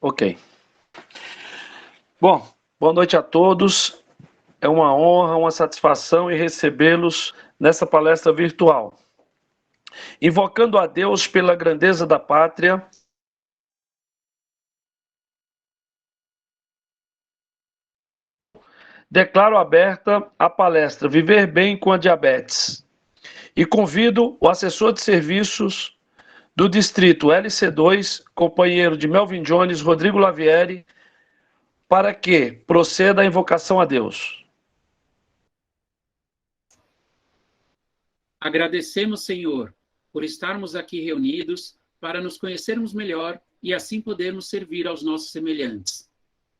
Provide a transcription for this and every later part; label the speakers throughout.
Speaker 1: Ok. Bom, boa noite a todos. É uma honra, uma satisfação em recebê-los nessa palestra virtual. Invocando a Deus pela grandeza da pátria, declaro aberta a palestra Viver Bem com a Diabetes e convido o assessor de serviços do distrito LC2, companheiro de Melvin Jones, Rodrigo Lavieri, para que proceda a invocação a Deus.
Speaker 2: Agradecemos, Senhor, por estarmos aqui reunidos para nos conhecermos melhor e assim podermos servir aos nossos semelhantes.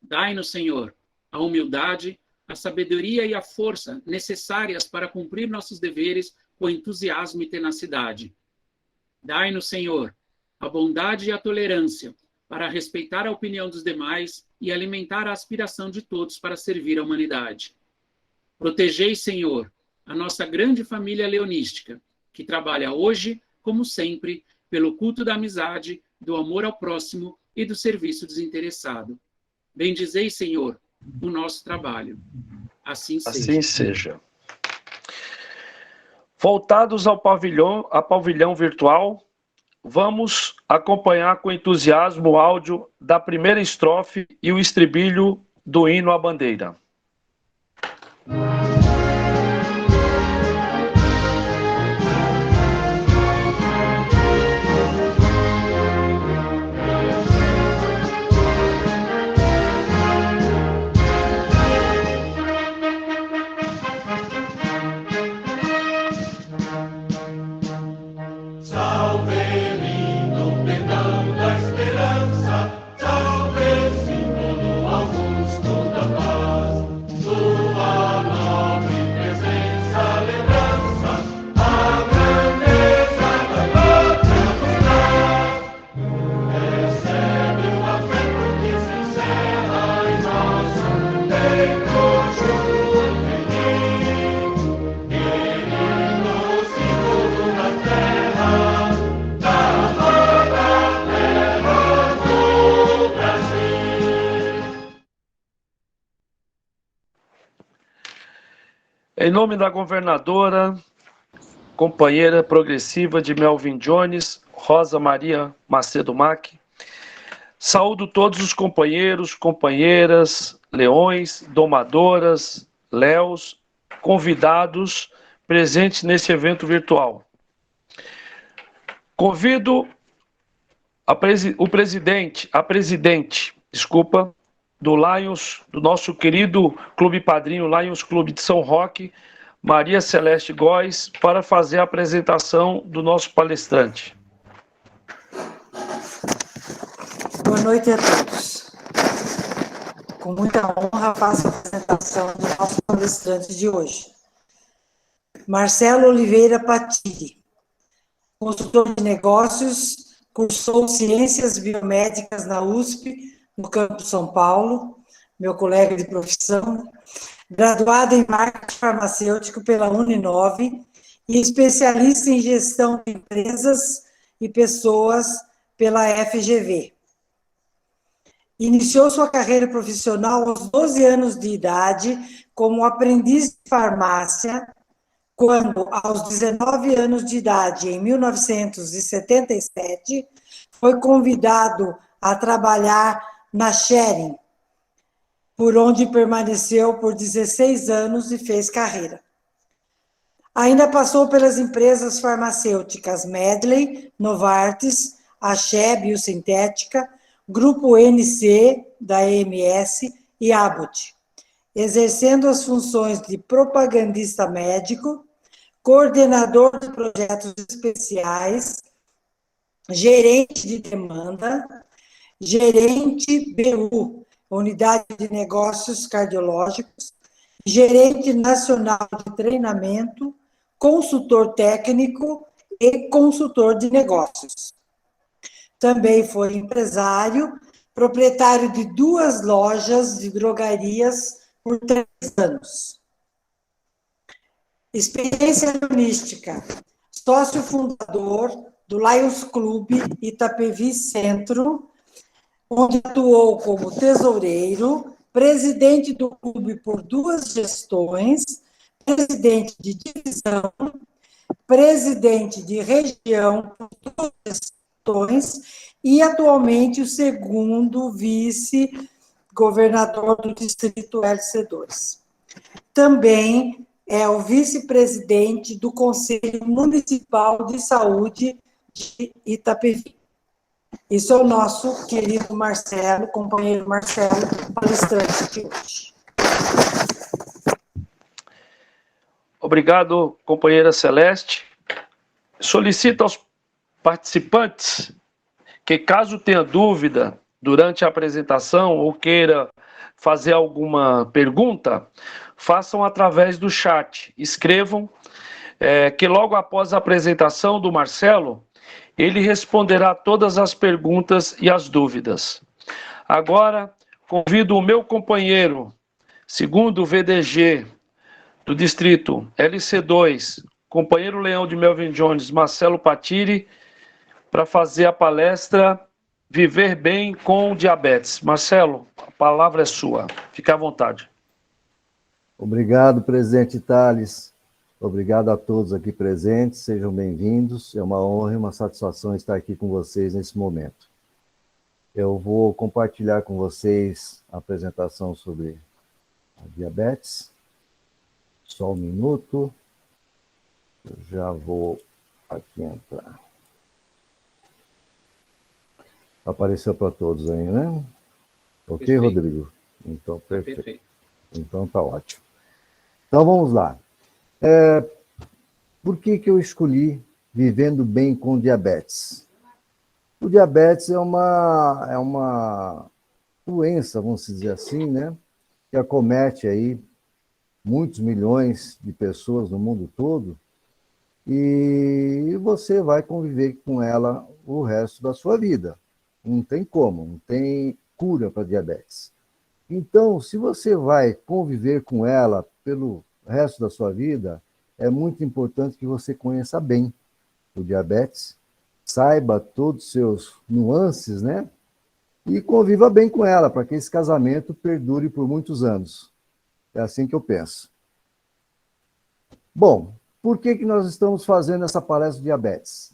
Speaker 2: Dai-nos, Senhor, a humildade, a sabedoria e a força necessárias para cumprir nossos deveres com entusiasmo e tenacidade. Dai-nos, Senhor, a bondade e a tolerância para respeitar a opinião dos demais e alimentar a aspiração de todos para servir a humanidade. Protegei, Senhor, a nossa grande família leonística, que trabalha hoje, como sempre, pelo culto da amizade, do amor ao próximo e do serviço desinteressado. Bendizei, Senhor, o nosso trabalho. Assim seja.
Speaker 1: Assim seja. Voltados ao pavilhão virtual, vamos acompanhar com entusiasmo o áudio da primeira estrofe e o estribilho do hino à bandeira. Em nome da governadora, companheira progressiva de Melvin Jones, Rosa Maria Macedo Mac, saúdo todos os companheiros, companheiras, leões, domadoras, léus, convidados presentes nesse evento virtual. Convido a presidente, do Lions, do nosso querido clube padrinho Lions Clube de São Roque, Maria Celeste Góes, para fazer a apresentação do nosso palestrante.
Speaker 3: Boa noite a todos. Com muita honra, faço a apresentação do nosso palestrante de hoje. Marcelo Oliveira Patiri, consultor de negócios, cursou Ciências Biomédicas na USP, no campus São Paulo, meu colega de profissão, graduado em marketing farmacêutico pela Uninove e especialista em gestão de empresas e pessoas pela FGV. Iniciou sua carreira profissional aos 12 anos de idade como aprendiz de farmácia, quando, aos 19 anos de idade, em 1977, foi convidado a trabalhar na Schering, por onde permaneceu por 16 anos e fez carreira. Ainda passou pelas empresas farmacêuticas Medley, Novartis, Axé Biosintética, Grupo NC, da EMS e Abbott, exercendo as funções de propagandista médico, coordenador de projetos especiais, gerente de demanda, gerente BU, Unidade de Negócios Cardiológicos, gerente nacional de treinamento, consultor técnico e consultor de negócios. Também foi empresário, proprietário de 2 lojas de drogarias por 3 anos. Experiência holística, sócio fundador do Lions Clube Itapevi Centro, onde atuou como tesoureiro, presidente do clube por 2 gestões, presidente de divisão, presidente de região por 2 gestões e, atualmente, o segundo vice-governador do Distrito LC2. Também é o vice-presidente do Conselho Municipal de Saúde de Itapevi. Isso é o nosso querido Marcelo, companheiro Marcelo, palestrante de hoje.
Speaker 1: Obrigado, companheira Celeste. Solicito aos participantes que, caso tenha dúvida durante a apresentação ou queira fazer alguma pergunta, façam através do chat. Escrevam, que logo após a apresentação do Marcelo, ele responderá todas as perguntas e as dúvidas. Agora, convido o meu companheiro, segundo o VDG do Distrito LC2, companheiro Leão de Melvin Jones, Marcelo Patiri, para fazer a palestra Viver Bem com Diabetes. Marcelo, a palavra é sua. Fique à vontade.
Speaker 4: Obrigado, presidente Tales. Obrigado a todos aqui presentes, sejam bem-vindos. É uma honra e uma satisfação estar aqui com vocês nesse momento. Eu vou compartilhar com vocês a apresentação sobre a diabetes. Só um minuto. Eu já vou aqui entrar. Apareceu para todos aí, né? Ok, perfeito. Rodrigo? Então, perfeito. Então, tá ótimo. Então, vamos lá. Por que eu escolhi Vivendo Bem com Diabetes? O diabetes é uma doença, vamos dizer assim, né? Que acomete aí muitos milhões de pessoas no mundo todo e você vai conviver com ela o resto da sua vida. Não tem como, não tem cura para diabetes. Então, se você vai conviver com ela pelo resto da sua vida, é muito importante que você conheça bem o diabetes, saiba todos os seus nuances, né? E conviva bem com ela, para que esse casamento perdure por muitos anos. É assim que eu penso. Bom, por que nós estamos fazendo essa palestra de diabetes?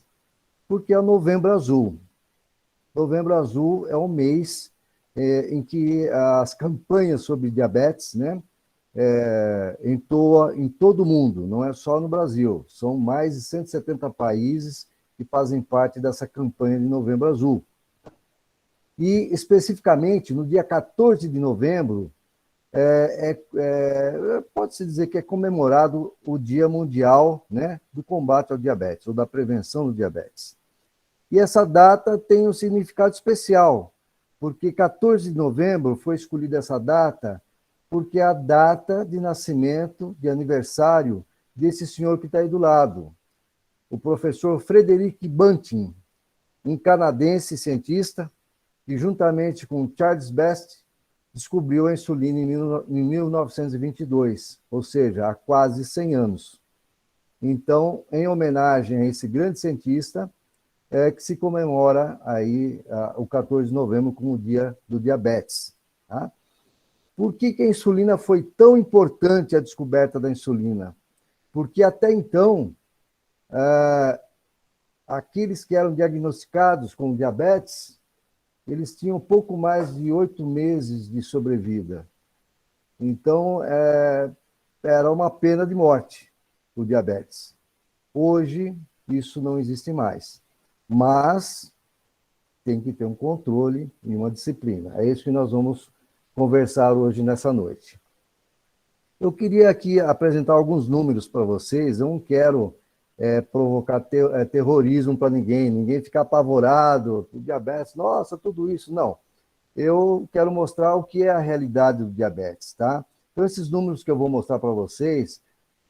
Speaker 4: Porque é o Novembro Azul. Novembro Azul é um mês em que as campanhas sobre diabetes, né, entoa em todo o mundo, não é só no Brasil. São mais de 170 países que fazem parte dessa campanha de Novembro Azul. E, especificamente, no dia 14 de novembro, pode-se dizer que é comemorado o Dia Mundial, né, do combate ao diabetes, ou da prevenção do diabetes. E essa data tem um significado especial, porque 14 de novembro foi escolhida essa data porque é a data de nascimento, de aniversário, desse senhor que está aí do lado, o professor Frederic Banting, um canadense cientista, que juntamente com Charles Best descobriu a insulina em 1922, ou seja, há quase 100 anos. Então, em homenagem a esse grande cientista, que se comemora aí o 14 de novembro como o Dia do Diabetes. Tá? Por que a insulina foi tão importante, a descoberta da insulina? Porque até então, aqueles que eram diagnosticados com diabetes, eles tinham pouco mais de 8 meses de sobrevida. Então, era uma pena de morte o diabetes. Hoje, isso não existe mais. Mas tem que ter um controle e uma disciplina. É isso que nós vamos conversar hoje nessa noite. Eu queria aqui apresentar alguns números para vocês. Eu não quero provocar terrorismo para ninguém ficar apavorado, diabetes, nossa, tudo isso. Não. Eu quero mostrar o que é a realidade do diabetes, tá? Então, esses números que eu vou mostrar para vocês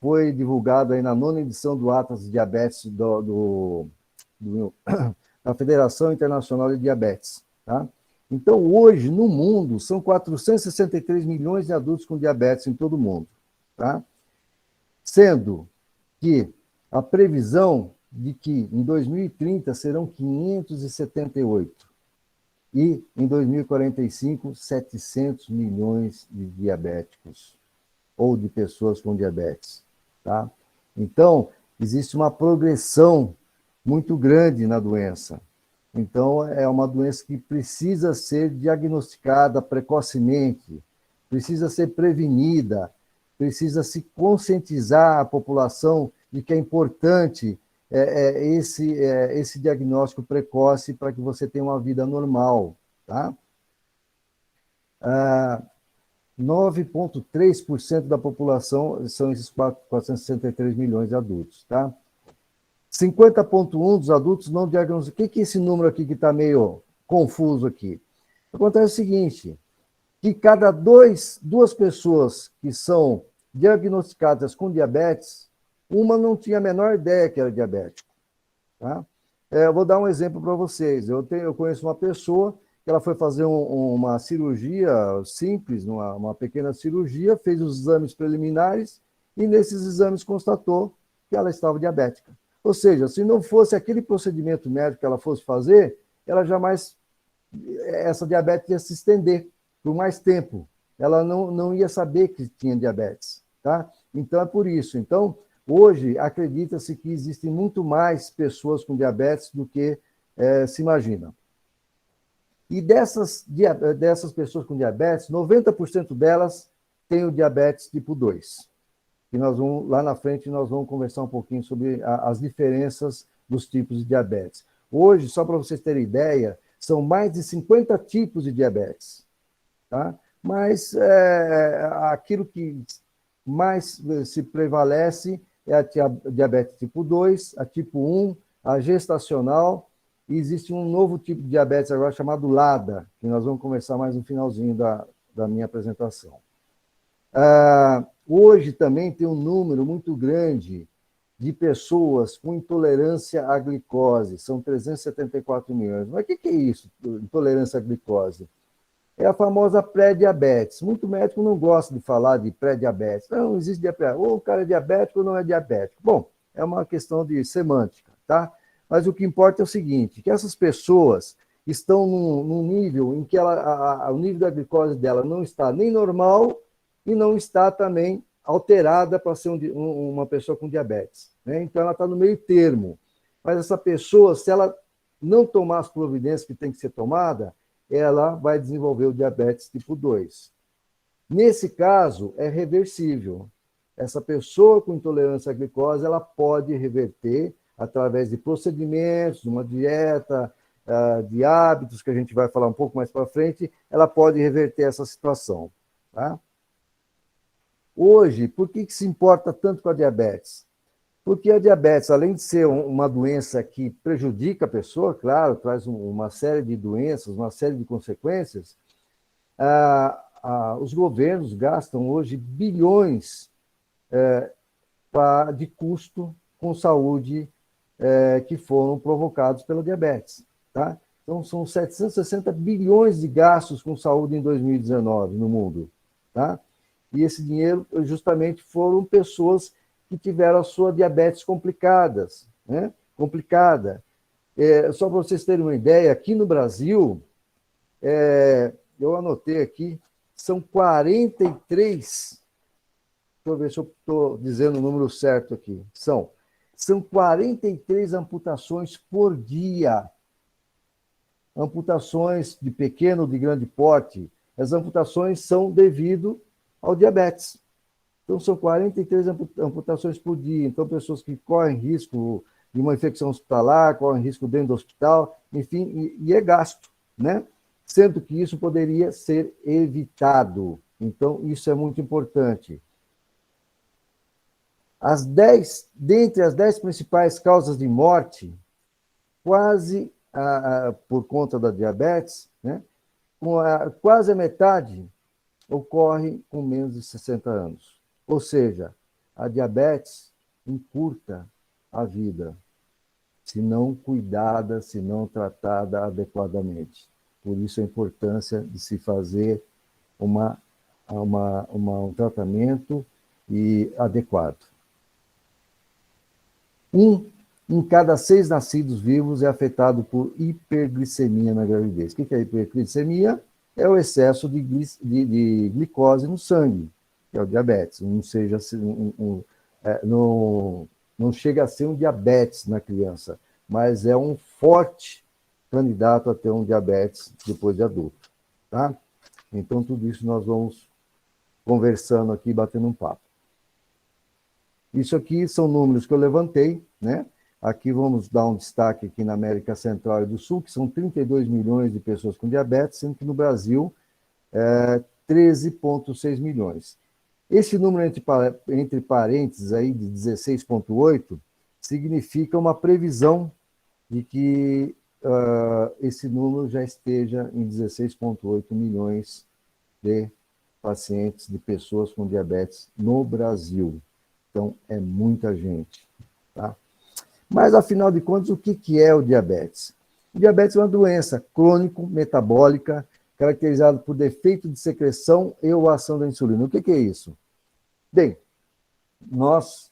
Speaker 4: foi divulgado aí na 9ª edição do Atlas de Diabetes da Federação Internacional de Diabetes. Tá? Então, hoje, no mundo, são 463 milhões de adultos com diabetes em todo o mundo. Tá? Sendo que a previsão de que em 2030 serão 578. e, em 2045, 700 milhões de diabéticos, ou de pessoas com diabetes. Tá? Então, existe uma progressão muito grande na doença. Então, é uma doença que precisa ser diagnosticada precocemente, precisa ser prevenida, precisa se conscientizar a população de que é importante esse diagnóstico precoce para que você tenha uma vida normal. Tá? 9,3% da população são esses 463 milhões de adultos. Tá? 50,1% dos adultos não diagnosticados. O que é esse número aqui que está meio confuso aqui? Acontece o seguinte, que cada duas pessoas que são diagnosticadas com diabetes, uma não tinha a menor ideia que era diabético. Tá? Eu vou dar um exemplo para vocês. Eu conheço uma pessoa que ela foi fazer uma cirurgia simples, uma pequena cirurgia, fez os exames preliminares e nesses exames constatou que ela estava diabética. Ou seja, se não fosse aquele procedimento médico que ela fosse fazer, ela jamais, essa diabetes ia se estender por mais tempo. Ela não ia saber que tinha diabetes. Tá? Então, é por isso. Então, hoje, acredita-se que existem muito mais pessoas com diabetes do que se imagina. E dessas pessoas com diabetes, 90% delas têm o diabetes tipo 2. E lá na frente, nós vamos conversar um pouquinho sobre as diferenças dos tipos de diabetes. Hoje, só para vocês terem ideia, são mais de 50 tipos de diabetes. Tá? Mas aquilo que mais se prevalece é a diabetes tipo 2, a tipo 1, a gestacional, e existe um novo tipo de diabetes agora chamado LADA, que nós vamos conversar mais no finalzinho da minha apresentação. Hoje também tem um número muito grande de pessoas com intolerância à glicose, são 374 milhões. Mas o que é isso, intolerância à glicose? É a famosa pré-diabetes. Muito médico não gosta de falar de pré-diabetes. Não existe diabetes. Ou o cara é diabético ou não é diabético. Bom, é uma questão de semântica, tá? Mas o que importa é o seguinte, que essas pessoas estão num nível em que o nível da glicose dela não está nem normal e não está também alterada para ser uma pessoa com diabetes. Né? Então, ela está no meio termo. Mas essa pessoa, se ela não tomar as providências que tem que ser tomada, ela vai desenvolver o diabetes tipo 2. Nesse caso, é reversível. Essa pessoa com intolerância à glicose, ela pode reverter através de procedimentos, de uma dieta, de hábitos, que a gente vai falar um pouco mais para frente, ela pode reverter essa situação. Tá? Hoje, por que se importa tanto com a diabetes? Porque a diabetes, além de ser uma doença que prejudica a pessoa, claro, traz uma série de doenças, uma série de consequências, os governos gastam hoje bilhões de custo com saúde que foram provocados pela diabetes. Tá? Então, são 760 bilhões de gastos com saúde em 2019 no mundo. Tá? E esse dinheiro, justamente, foram pessoas que tiveram a sua diabetes complicada. Só para vocês terem uma ideia, aqui no Brasil, eu anotei aqui, são 43, deixa eu ver se eu estou dizendo o número certo aqui, são 43 amputações por dia. Amputações de pequeno ou de grande porte. As amputações são devido ao diabetes. Então, são 43 amputações por dia. Então, pessoas que correm risco de uma infecção hospitalar, correm risco dentro do hospital, enfim, e é gasto, né? Sendo que isso poderia ser evitado. Então, isso é muito importante. Dentre as 10 principais causas de morte, quase por conta da diabetes, né, quase a metade ocorre com menos de 60 anos. Ou seja, a diabetes encurta a vida, se não cuidada, se não tratada adequadamente. Por isso a importância de se fazer um tratamento adequado. em cada 6 nascidos vivos é afetado por hiperglicemia na gravidez. O que é hiperglicemia? É o excesso de glicose no sangue, que é o diabetes. Não chega a ser um diabetes na criança, mas é um forte candidato a ter um diabetes depois de adulto. Tá? Então, tudo isso nós vamos conversando aqui, batendo um papo. Isso aqui são números que eu levantei, né? Aqui vamos dar um destaque aqui na América Central e do Sul, que são 32 milhões de pessoas com diabetes, sendo que no Brasil 13,6 milhões. Esse número entre parênteses aí de 16,8 significa uma previsão de que esse número já esteja em 16,8 milhões de pacientes, de pessoas com diabetes no Brasil. Então, é muita gente. Tá? Mas, afinal de contas, o que é o diabetes? O diabetes é uma doença crônico-metabólica caracterizada por defeito de secreção e ou ação da insulina. O que é isso? Bem, nós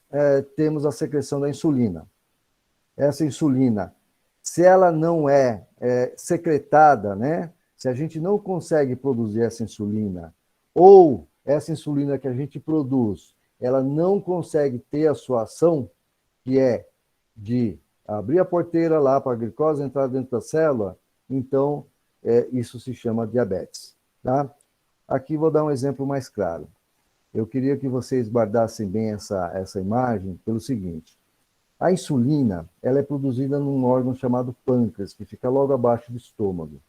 Speaker 4: temos a secreção da insulina. Essa insulina, se ela não é secretada, né? Se a gente não consegue produzir essa insulina, ou essa insulina que a gente produz, ela não consegue ter a sua ação, que é de abrir a porteira lá para a glicose entrar dentro da célula, então isso se chama diabetes. Tá? Aqui vou dar um exemplo mais claro. Eu queria que vocês guardassem bem essa imagem pelo seguinte. A insulina, ela é produzida num órgão chamado pâncreas, que fica logo abaixo do estômago.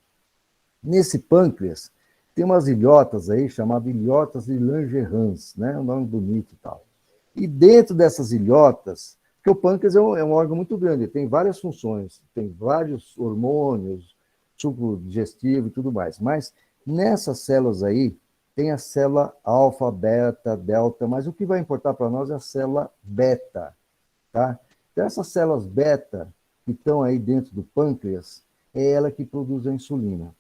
Speaker 4: Nesse pâncreas, tem umas ilhotas aí, chamadas ilhotas de Langerhans, né? Um nome bonito e tal. E dentro dessas ilhotas, porque o pâncreas é um órgão muito grande, tem várias funções, tem vários hormônios, suco digestivo e tudo mais. Mas nessas células aí, tem a célula alfa, beta, delta, mas o que vai importar para nós é a célula beta, tá? Então, essas células beta que estão aí dentro do pâncreas, é ela que produz a insulina.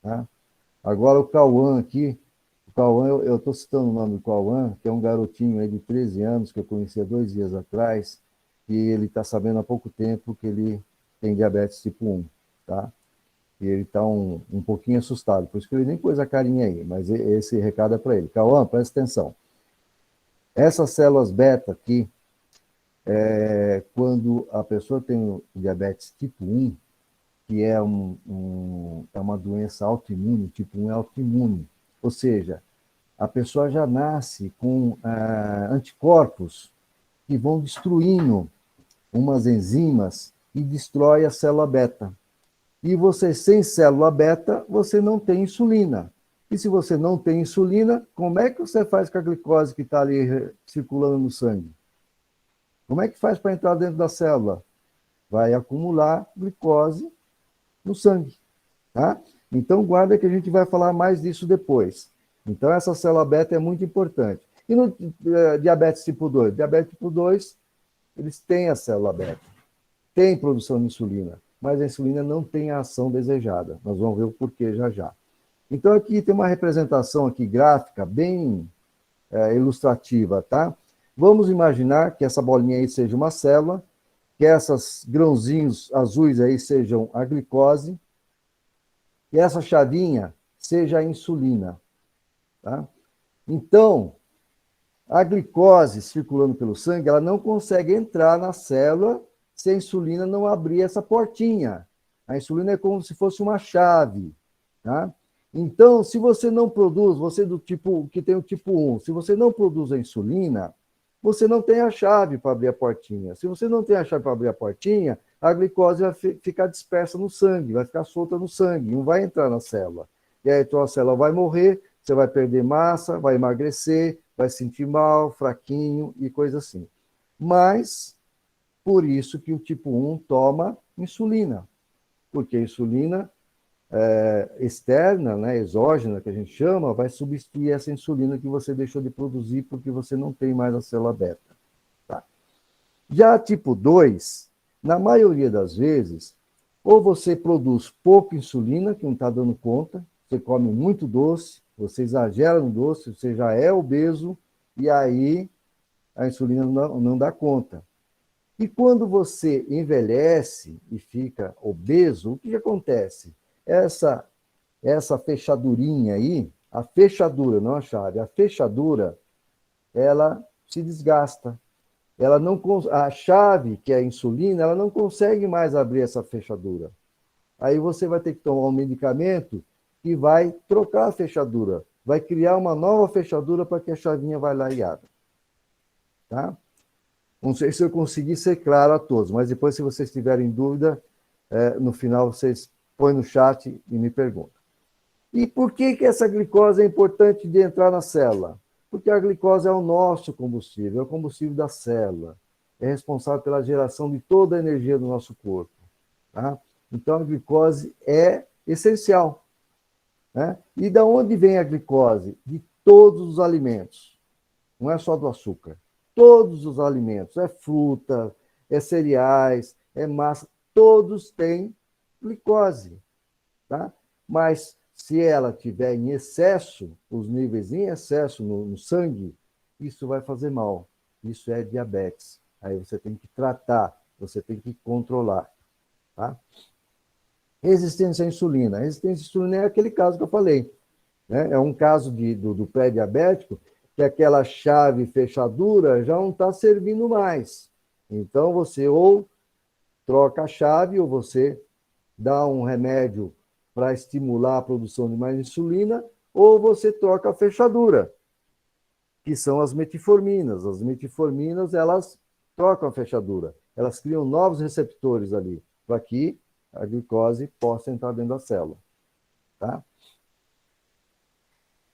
Speaker 4: Tá? Agora, o Cauã aqui, eu estou citando o nome do Cauã, que é um garotinho aí de 13 anos, que eu conheci há 2 dias atrás, e ele está sabendo há pouco tempo que ele tem diabetes tipo 1, tá? E ele está um pouquinho assustado, por isso que ele nem pôs a carinha aí, mas esse recado é para ele. Cauã, presta atenção. Essas células beta aqui, quando a pessoa tem o diabetes tipo 1, que é uma doença autoimune, tipo 1 é autoimune, ou seja, a pessoa já nasce com anticorpos que vão destruindo umas enzimas e destrói a célula beta. E você, sem célula beta, você não tem insulina. E se você não tem insulina, como é que você faz com a glicose que está ali circulando no sangue? Como é que faz para entrar dentro da célula? Vai acumular glicose no sangue. Tá? Então, guarda que a gente vai falar mais disso depois. Então, essa célula beta é muito importante. E no diabetes tipo 2? Diabetes tipo 2, eles têm a célula beta, tem produção de insulina, mas a insulina não tem a ação desejada. Nós vamos ver o porquê já já. Então, aqui tem uma representação aqui gráfica bem ilustrativa, tá? Vamos imaginar que essa bolinha aí seja uma célula, que esses grãozinhos azuis aí sejam a glicose, e essa chavinha seja a insulina. Tá? Então, a glicose circulando pelo sangue, ela não consegue entrar na célula se a insulina não abrir essa portinha. A insulina é como se fosse uma chave. Tá? Então, se você não produz, você do tipo que tem o tipo 1, se você não produz a insulina, você não tem a chave para abrir a portinha. Se você não tem a chave para abrir a portinha, a glicose vai ficar dispersa no sangue, vai ficar solta no sangue, não vai entrar na célula. E aí, então, a célula vai morrer, você vai perder massa, vai emagrecer, vai se sentir mal, fraquinho e coisa assim. Mas, por isso que o tipo 1 toma insulina, porque a insulina externa, né, exógena, que a gente chama, vai substituir essa insulina que você deixou de produzir porque você não tem mais a célula beta. Tá? Já tipo 2, na maioria das vezes, ou você produz pouca insulina, que não está dando conta, você come muito doce, você exagera no doce, você já é obeso, e aí a insulina não dá conta. E quando você envelhece e fica obeso, o que acontece? Essa fechadurinha aí, a fechadura, não a chave, a fechadura, ela se desgasta. Ela não, a chave, que é a insulina, ela não consegue mais abrir essa fechadura. Aí você vai ter que tomar um medicamento que vai trocar a fechadura, vai criar uma nova fechadura para que a chavinha vá lá e abra. Tá? Não sei se eu consegui ser claro a todos, mas depois, se vocês tiverem dúvida, no final vocês põem no chat e me perguntam. E por que essa glicose é importante de entrar na célula? Porque a glicose é o nosso combustível, é o combustível da célula. É responsável pela geração de toda a energia do nosso corpo. Tá? Então, a glicose é essencial. Né? E da onde vem a glicose? De todos os alimentos. Não é só do açúcar. Todos os alimentos. É fruta, é cereais, é massa. Todos têm glicose. Tá? Mas se ela tiver em excesso, os níveis em excesso no sangue, isso vai fazer mal. Isso é diabetes. Aí você tem que tratar, você tem que controlar. Tá? Resistência à insulina. A resistência à insulina é aquele caso que eu falei. Né? É um caso do pré-diabético que aquela chave fechadura já não está servindo mais. Então, você ou troca a chave ou você dá um remédio para estimular a produção de mais insulina, ou você troca a fechadura, que são as metforminas. As metforminas, elas trocam a fechadura. Elas criam novos receptores ali, para que a glicose possa entrar dentro da célula. Tá?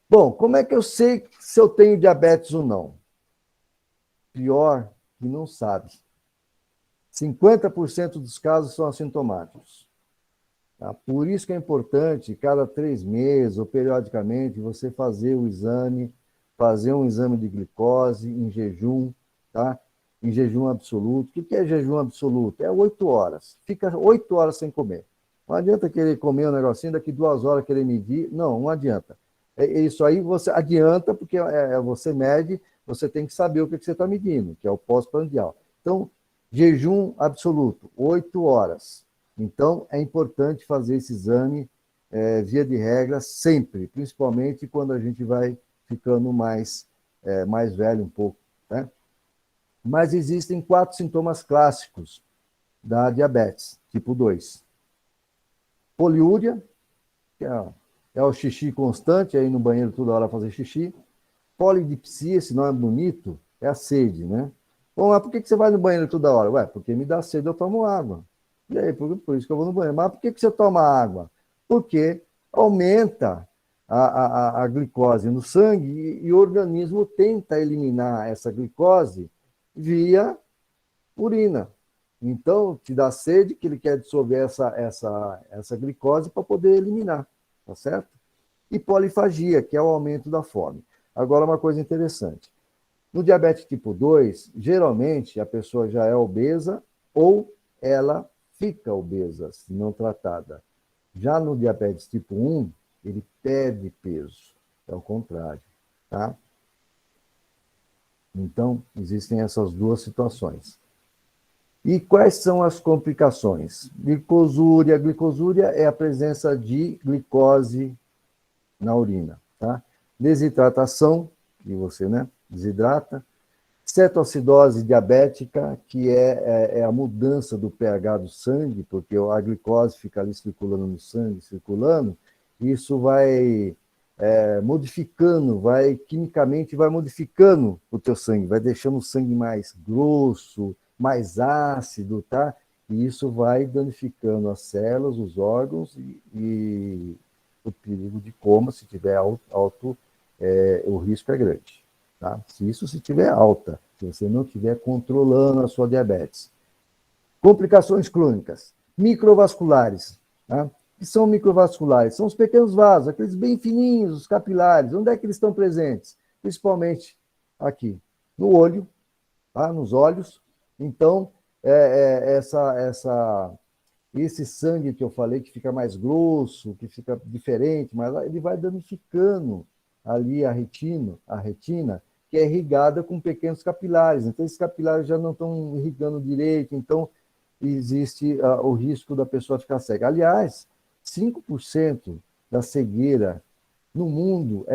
Speaker 4: Bom, como é que eu sei se eu tenho diabetes ou não? Pior que não sabe. 50% dos casos são assintomáticos. Tá? Por isso que é importante, cada 3 meses ou periodicamente, você fazer um exame de glicose em jejum, tá? Em jejum absoluto. O que é jejum absoluto? É 8 horas. Fica 8 horas sem comer. Não adianta querer comer um negocinho, daqui 2 horas querer medir. Não adianta. Isso aí você adianta, porque você mede, você tem que saber o que você está medindo, que é o pós-prandial. Então, jejum absoluto, 8 horas. Então, é importante fazer esse exame, via de regra, sempre, principalmente quando a gente vai ficando mais velho um pouco. Né? Mas existem 4 sintomas clássicos da diabetes, tipo 2. Poliúria, que é o xixi constante, aí no banheiro toda hora fazer xixi. Polidipsia, esse nome bonito, é a sede, né? Bom, mas por que você vai no banheiro toda hora? Ué, porque me dá sede, eu tomo água. E aí, por isso que eu vou no banheiro. Mas por que você toma água? Porque aumenta a glicose no sangue e o organismo tenta eliminar essa glicose via urina. Então, te dá sede, que ele quer dissolver essa glicose para poder eliminar, tá certo? E polifagia, que é o aumento da fome. Agora, uma coisa interessante. No diabetes tipo 2, geralmente a pessoa já é obesa ou ela fica obesa, se não tratada. Já no diabetes tipo 1, ele perde peso. É o contrário, tá? Então, existem essas duas situações. E quais são as complicações? Glicosúria. Glicosúria é a presença de glicose na urina, tá? Desidratação, que você, desidrata. Cetoacidose diabética, que é a mudança do pH do sangue, porque a glicose fica ali circulando no sangue, isso vai modificando, quimicamente vai modificando o teu sangue, vai deixando o sangue mais grosso, mais ácido, tá? E isso vai danificando as células, os órgãos e o perigo de coma, se tiver alto, o risco é grande. Tá? Se estiver alta, se você não estiver controlando a sua diabetes. Complicações crônicas, microvasculares. Tá? O que são microvasculares? São os pequenos vasos, aqueles bem fininhos, os capilares. Onde é que eles estão presentes? Principalmente aqui, no olho, tá? Nos olhos. Então, esse sangue que eu falei, que fica mais grosso, que fica diferente, mas ele vai danificando ali a retina, que é irrigada com pequenos capilares. Então, esses capilares já não estão irrigando direito, então existe o risco da pessoa ficar cega. Aliás, 5% da cegueira no mundo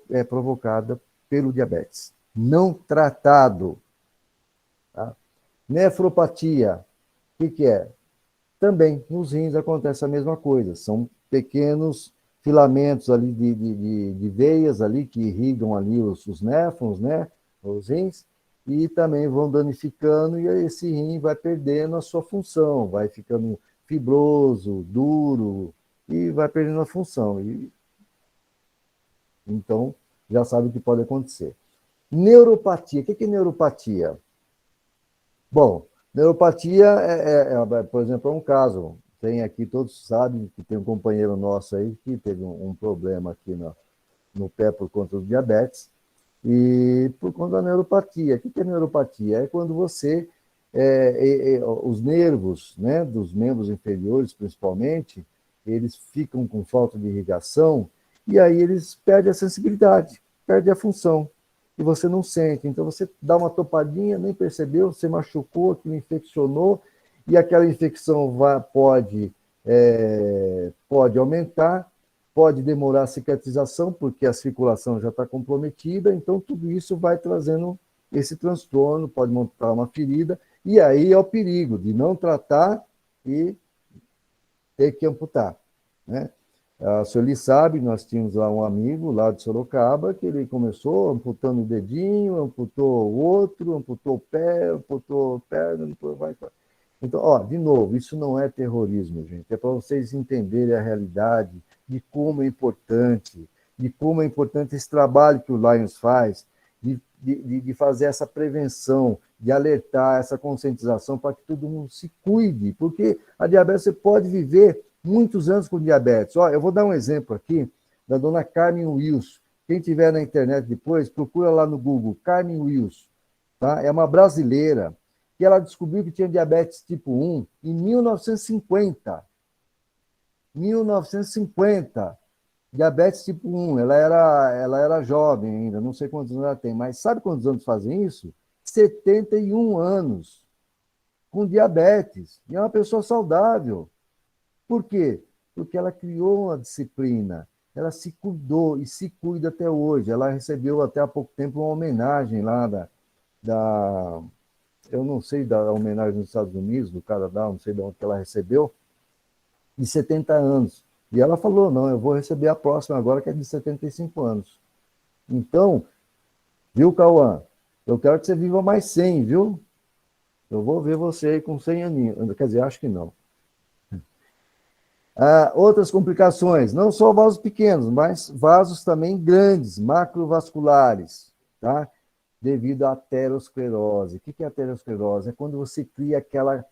Speaker 4: é provocada pelo diabetes, não tratado. Tá? Nefropatia, o que é? Também nos rins acontece a mesma coisa, são pequenos filamentos ali de veias ali que irrigam ali os néfrons, né, os rins, e também vão danificando, e esse rim vai perdendo a sua função, vai ficando fibroso, duro, e vai perdendo a função. Então, já sabe o que pode acontecer. Neuropatia. O que é neuropatia? Bom, neuropatia, por exemplo, é um caso. Tem aqui, todos sabem que tem um companheiro nosso aí que teve um problema aqui no pé por conta do diabetes e por conta da neuropatia. O que é neuropatia? É quando você, os nervos, né, dos membros inferiores, principalmente, eles ficam com falta de irrigação e aí eles perdem a sensibilidade, perdem a função. E você não sente. Então, você dá uma topadinha, nem percebeu, você machucou, aquilo infeccionou, e aquela infecção pode aumentar, pode demorar a cicatrização, porque a circulação já está comprometida, então tudo isso vai trazendo esse transtorno, pode montar uma ferida, e aí é o perigo de não tratar e ter que amputar, né? A Sueli sabe, nós tínhamos lá um amigo lá de Sorocaba, que ele começou amputando o dedinho, amputou o outro, amputou o pé, amputou a perna, vai. Então, de novo, isso não é terrorismo, gente. É para vocês entenderem a realidade de como é importante esse trabalho que o Lions faz, de fazer essa prevenção, de alertar essa conscientização para que todo mundo se cuide, porque a diabetes você pode viver muitos anos com diabetes. Eu vou dar um exemplo aqui da dona Carmen Wills. Quem tiver na internet depois, procura lá no Google, Carmen Wills. Tá? É uma brasileira que ela descobriu que tinha diabetes tipo 1 em 1950. 1950. Diabetes tipo 1. Ela era jovem ainda, não sei quantos anos ela tem, mas sabe quantos anos fazem isso? 71 anos. Com diabetes. E é uma pessoa saudável. Por quê? Porque ela criou uma disciplina, ela se cuidou e se cuida até hoje. Ela recebeu até há pouco tempo uma homenagem lá eu não sei da homenagem nos Estados Unidos, do Canadá, não sei de onde que ela recebeu, de 70 anos. E ela falou, não, eu vou receber a próxima agora, que é de 75 anos. Então, viu, Cauã? Eu quero que você viva mais 100, viu? Eu vou ver você aí com 100 aninhos. Quer dizer, acho que não. Outras complicações, não só vasos pequenos, mas vasos também grandes, macrovasculares, tá? Devido à aterosclerose. O que é aterosclerose? É quando você cria aquela...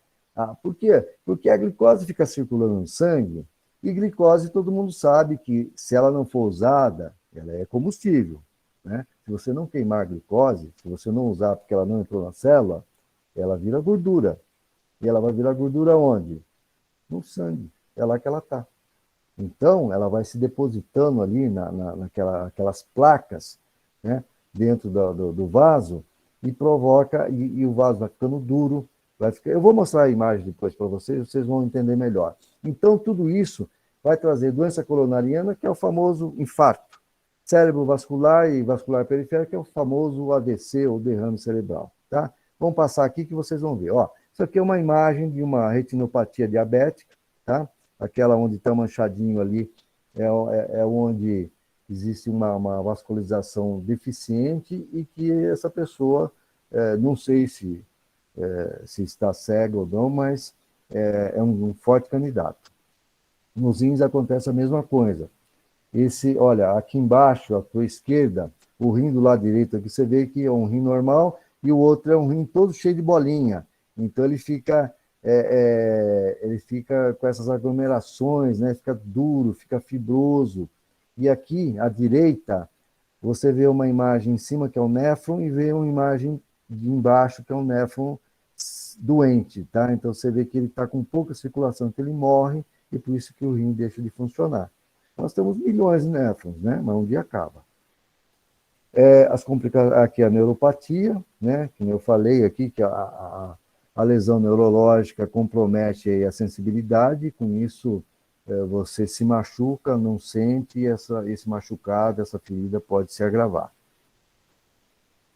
Speaker 4: por quê? Porque a glicose fica circulando no sangue, e glicose todo mundo sabe que, se ela não for usada, ela é combustível, né? Se você não queimar a glicose, se você não usar porque ela não entrou na célula, ela vira gordura. E ela vai virar gordura onde? No sangue. É lá que ela está. Então, ela vai se depositando ali naquelas placas, né, dentro do vaso, e provoca, e o vaso vai ficando duro. Eu vou mostrar a imagem depois para vocês vão entender melhor. Então, tudo isso vai trazer doença coronariana, que é o famoso infarto. Cérebro vascular e vascular periférico, que é o famoso AVC, ou derrame cerebral. Tá? Vamos passar aqui que vocês vão ver. Isso aqui é uma imagem de uma retinopatia diabética, tá? Aquela onde está manchadinho ali é onde existe uma vascularização deficiente e que essa pessoa, não sei se está cega ou não, mas é um forte candidato. Nos rins acontece a mesma coisa. Olha, aqui embaixo, à tua esquerda, o rim do lado direito aqui, você vê que é um rim normal e o outro é um rim todo cheio de bolinha. Então ele fica com essas aglomerações, né? Fica duro, fica fibroso. E aqui, à direita, você vê uma imagem em cima, que é o néfron, e vê uma imagem de embaixo, que é o néfron doente, tá? Então você vê que ele está com pouca circulação, que ele morre, e por isso que o rim deixa de funcionar. Nós temos milhões de néfrons, né? Mas um dia acaba. Aqui a neuropatia, né? Como eu falei aqui, que a lesão neurológica compromete aí a sensibilidade, com isso você se machuca, não sente, e esse machucado, essa ferida pode se agravar.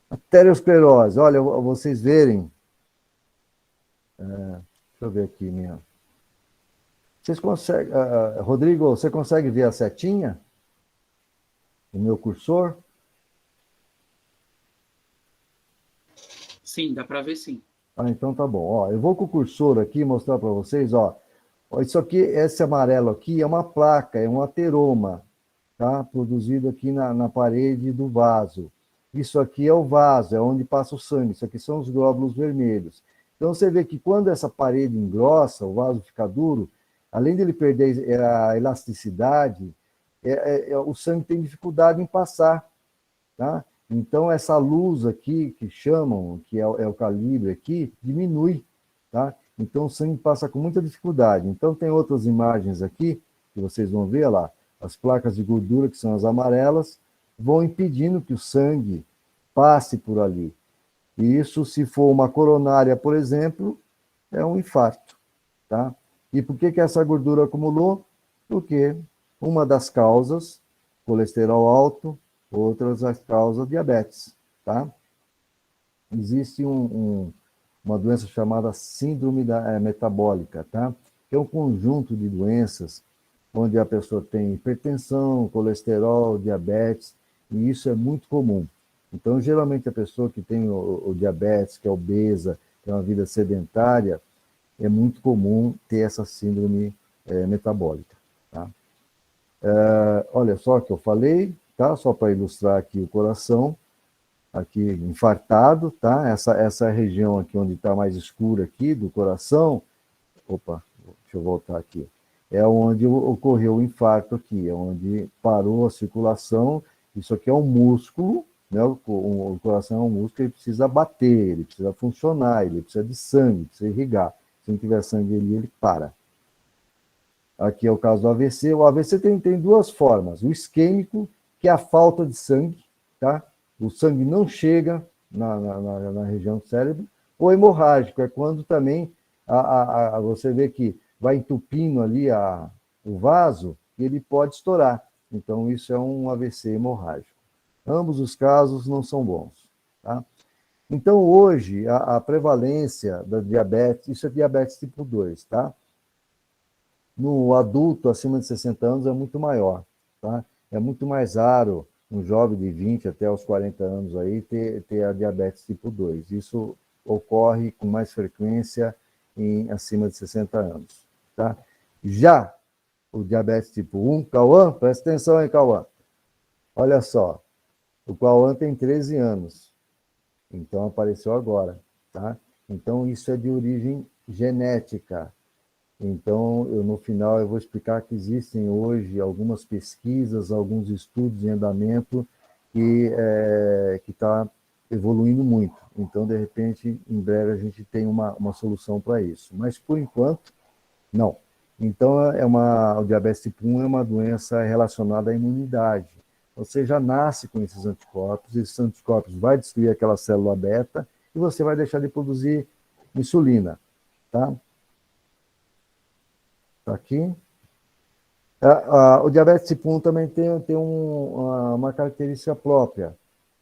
Speaker 4: Arteriosclerose, olha, vocês verem, deixa eu ver aqui, vocês conseguem, Rodrigo, você consegue ver a setinha? O meu cursor?
Speaker 2: Sim, dá para ver sim.
Speaker 4: Então tá bom. Ó, eu vou com o cursor aqui mostrar para vocês, ó. Isso aqui, esse amarelo aqui é uma placa, é um ateroma, tá? Produzido aqui na parede do vaso. Isso aqui é o vaso, é onde passa o sangue. Isso aqui são os glóbulos vermelhos. Então você vê que quando essa parede engrossa, o vaso fica duro, além de ele perder a elasticidade, o sangue tem dificuldade em passar, tá? Então, essa luz aqui, que chamam, que é o calibre aqui, diminui, tá? Então, o sangue passa com muita dificuldade. Então, tem outras imagens aqui, que vocês vão ver lá, as placas de gordura, que são as amarelas, vão impedindo que o sangue passe por ali. E isso, se for uma coronária, por exemplo, é um infarto, tá? E por que essa gordura acumulou? Porque uma das causas, colesterol alto, outras as causas diabetes, tá? Existe uma doença chamada síndrome metabólica, tá? Que é um conjunto de doenças onde a pessoa tem hipertensão, colesterol, diabetes, e isso é muito comum. Então, geralmente, a pessoa que tem o diabetes, que é obesa, tem uma vida sedentária, é muito comum ter essa síndrome metabólica, tá? Olha só o que eu falei, tá? Só para ilustrar aqui o coração, aqui infartado, tá? Essa região aqui onde está mais escura aqui do coração, opa, deixa eu voltar aqui, é onde ocorreu o infarto aqui, é onde parou a circulação. Isso aqui é um músculo, né? O coração é um músculo, ele precisa bater, ele precisa funcionar, ele precisa de sangue, precisa irrigar. Se não tiver sangue ali, ele para. Aqui é o caso do AVC. O AVC tem duas formas. O isquêmico, que é a falta de sangue, tá? O sangue não chega na região do cérebro. Ou hemorrágico, é quando também você vê que vai entupindo ali o vaso e ele pode estourar. Então, isso é um AVC hemorrágico. Ambos os casos não são bons, tá? Então, hoje, a prevalência da diabetes, isso é diabetes tipo 2, tá? No adulto acima de 60 anos é muito maior, tá? É muito mais raro um jovem de 20 até os 40 anos aí ter a diabetes tipo 2. Isso ocorre com mais frequência acima de 60 anos, tá? Já o diabetes tipo 1, Cauã, presta atenção aí, Cauã. Olha só, o Cauã tem 13 anos, então apareceu agora, tá? Então isso é de origem genética. Então, no final, eu vou explicar que existem hoje algumas pesquisas, alguns estudos em andamento que está evoluindo muito. Então, de repente, em breve, a gente tem uma solução para isso. Mas, por enquanto, não. Então, o diabetes tipo 1 é uma doença relacionada à imunidade. Você já nasce com esses anticorpos vai destruir aquela célula beta e você vai deixar de produzir insulina, tá? Aqui. O diabetes tipo 1 também tem uma característica própria.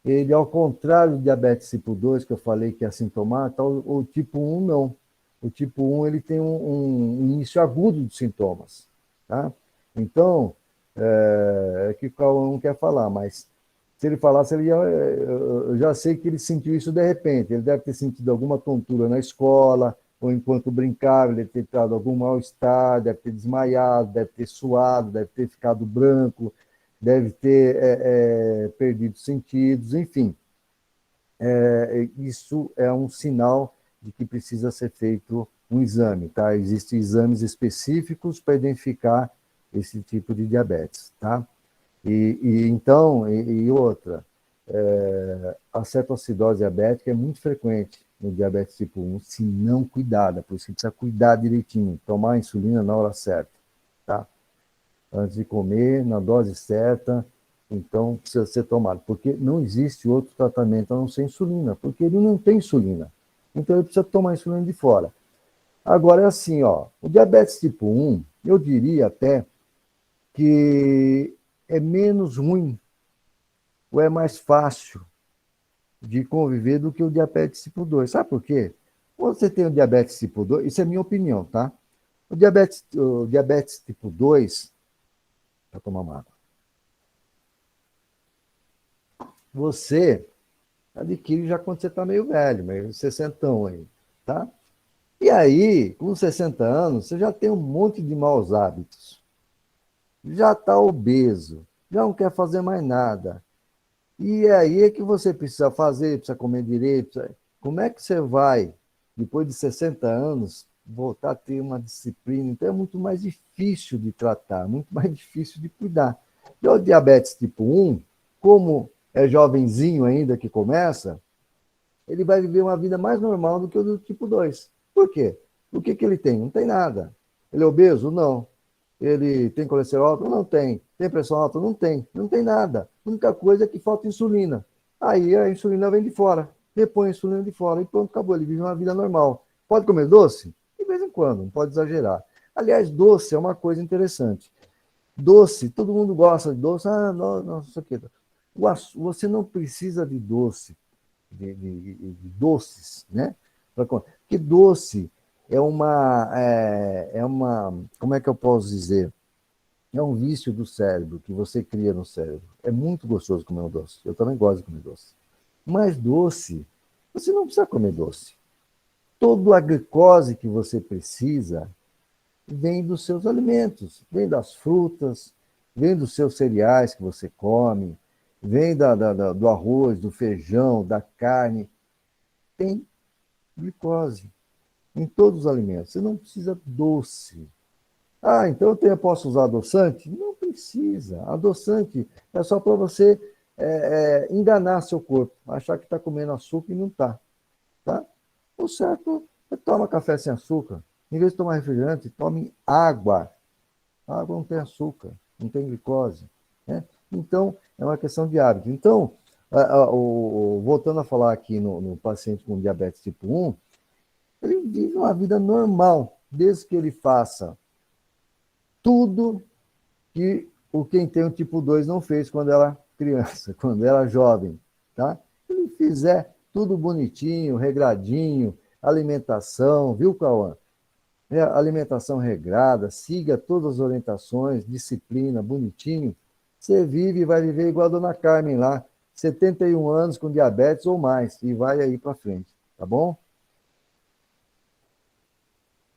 Speaker 4: Ele, ao contrário do diabetes tipo 2, que eu falei que é assintomático, o tipo 1 não. O tipo 1 ele tem um início agudo de sintomas, tá? Então, que o Cauã não quer falar, mas se ele falasse, eu já sei que ele sentiu isso de repente. Ele deve ter sentido alguma tontura na escola, ou enquanto brincava, ele deve ter tido algum mal-estar, deve ter desmaiado, deve ter suado, deve ter ficado branco, deve ter perdido sentidos, enfim. Isso é um sinal de que precisa ser feito um exame, tá? Existem exames específicos para identificar esse tipo de diabetes, tá? Então, outra, a cetoacidose diabética é muito frequente no diabetes tipo 1, se não cuidada, por isso que precisa cuidar direitinho, tomar a insulina na hora certa, tá? Antes de comer, na dose certa, Então, precisa ser tomado, porque não existe outro tratamento a não ser insulina, porque ele não tem insulina. Então, ele precisa tomar insulina de fora. Agora, é assim, ó, o diabetes tipo 1, eu diria até que é menos ruim, ou é mais fácil de conviver do que o diabetes tipo 2. Sabe por quê? Quando você tem o diabetes tipo 2, isso é minha opinião, tá? O diabetes tipo 2, vou tomar uma água, você adquire já quando você está meio velho, meio 60 aí, tá? E aí, com 60 anos, você já tem um monte de maus hábitos. Já está obeso, já não quer fazer mais nada. E aí é que você precisa fazer, precisa comer direito. Como é que você vai, depois de 60 anos, voltar a ter uma disciplina? Então é muito mais difícil de tratar, muito mais difícil de cuidar. E o diabetes tipo 1, como é jovenzinho ainda que começa, ele vai viver uma vida mais normal do que o do tipo 2. Por quê? O que ele tem? Não tem nada. Ele é obeso? Não. Ele tem colesterol alto? Não tem. Tem pressão alta? Não tem. Não tem nada. A única coisa é que falta insulina. Aí a insulina vem de fora. Repõe a insulina de fora e pronto, acabou. Ele vive uma vida normal. Pode comer doce? De vez em quando, não pode exagerar. Aliás, doce é uma coisa interessante. Doce, todo mundo gosta de doce. Ah, não sei o quê. Você não precisa de doce de doces, né? Porque doce como é que eu posso dizer? É um vício do cérebro que você cria no cérebro. É muito gostoso comer um doce. Eu também gosto de comer doce. Mas doce, você não precisa comer doce. Toda a glicose que você precisa vem dos seus alimentos, vem das frutas, vem dos seus cereais que você come, vem do arroz, do feijão, da carne. Tem glicose em todos os alimentos. Você não precisa doce. Ah, então eu posso usar adoçante? Não precisa. Adoçante é só para você enganar seu corpo, achar que está comendo açúcar e não está. Tá? O certo é tomar café sem açúcar. Em vez de tomar refrigerante, tome água. A água não tem açúcar, não tem glicose. Né? Então, é uma questão de hábito. Então, voltando a falar aqui no paciente com diabetes tipo 1, ele vive uma vida normal, desde que ele faça tudo que quem tem o tipo 2 não fez quando era criança, quando era jovem. Tá? Se ele fizer tudo bonitinho, regradinho, alimentação, viu, Cauã? Alimentação regrada, siga todas as orientações, disciplina, bonitinho, você vive e vai viver igual a dona Carmen lá, 71 anos com diabetes ou mais, e vai aí para frente, tá bom?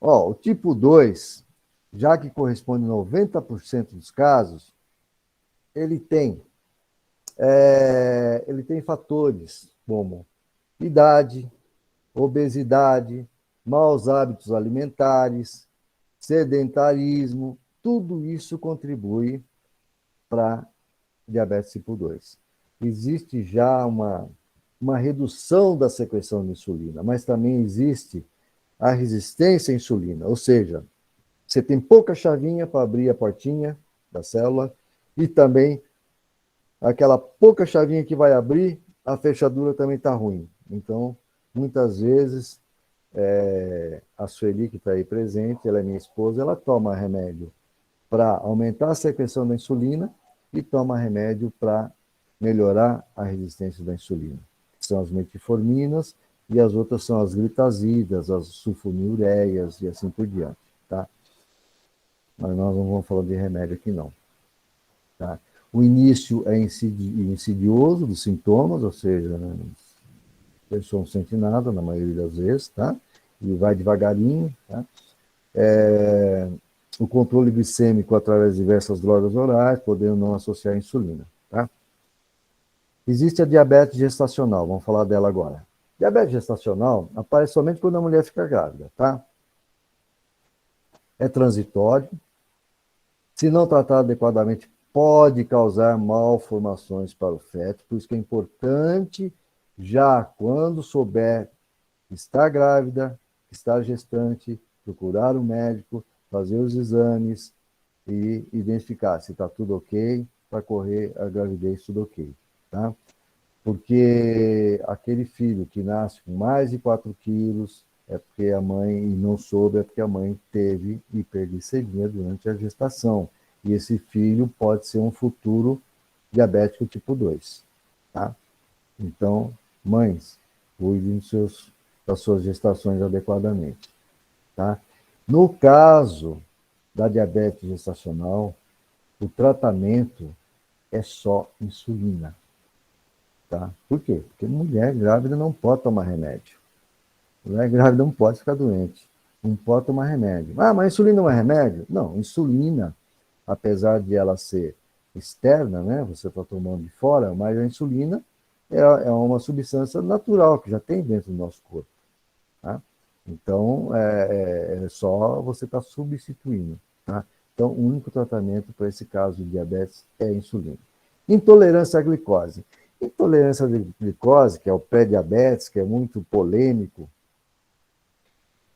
Speaker 4: Ó, o tipo 2, já que corresponde a 90% dos casos, ele tem, ele tem fatores como idade, obesidade, maus hábitos alimentares, sedentarismo, tudo isso contribui para diabetes tipo 2. Existe já uma redução da secreção de insulina, mas também existe a resistência à insulina, ou seja, você tem pouca chavinha para abrir a portinha da célula e também aquela pouca chavinha que vai abrir, a fechadura também está ruim. Então, muitas vezes, a Sueli, que está aí presente, ela é minha esposa, ela toma remédio para aumentar a secreção da insulina e toma remédio para melhorar a resistência da insulina. São as metforminas e as outras são as glitazidas, as sulfonilureias e assim por diante, tá? Mas nós não vamos falar de remédio aqui não, tá? O início é insidioso dos sintomas, ou seja, né, a pessoa não sente nada na maioria das vezes, tá? E vai devagarinho, tá? O controle glicêmico através de diversas drogas orais, podendo não associar a insulina, tá? Existe a diabetes gestacional, vamos falar dela agora. Diabetes gestacional aparece somente quando a mulher fica grávida, tá? É transitório. Se não tratado adequadamente, pode causar malformações para o feto, por isso que é importante, já quando souber que está grávida, que está gestante, procurar o médico, fazer os exames e identificar se está tudo ok, para correr a gravidez tudo ok, tá? Porque aquele filho que nasce com mais de 4 quilos é porque a mãe, e não soube, é porque a mãe teve hiperglicemia durante a gestação. E esse filho pode ser um futuro diabético tipo 2, tá? Então, mães, cuidem das suas gestações adequadamente, tá? No caso da diabetes gestacional, o tratamento é só insulina. Tá? Por quê? Porque mulher grávida não pode tomar remédio. Mulher grávida não pode ficar doente. Não pode tomar remédio. Ah, mas insulina não é remédio? Não, insulina, apesar de ela ser externa, né? Você está tomando de fora, mas a insulina é uma substância natural que já tem dentro do nosso corpo. Tá? Então, é só você estar substituindo. Tá? Então, o único tratamento para esse caso de diabetes é a insulina. Intolerância à glicose. Intolerância à glicose, que é o pré-diabetes, que é muito polêmico,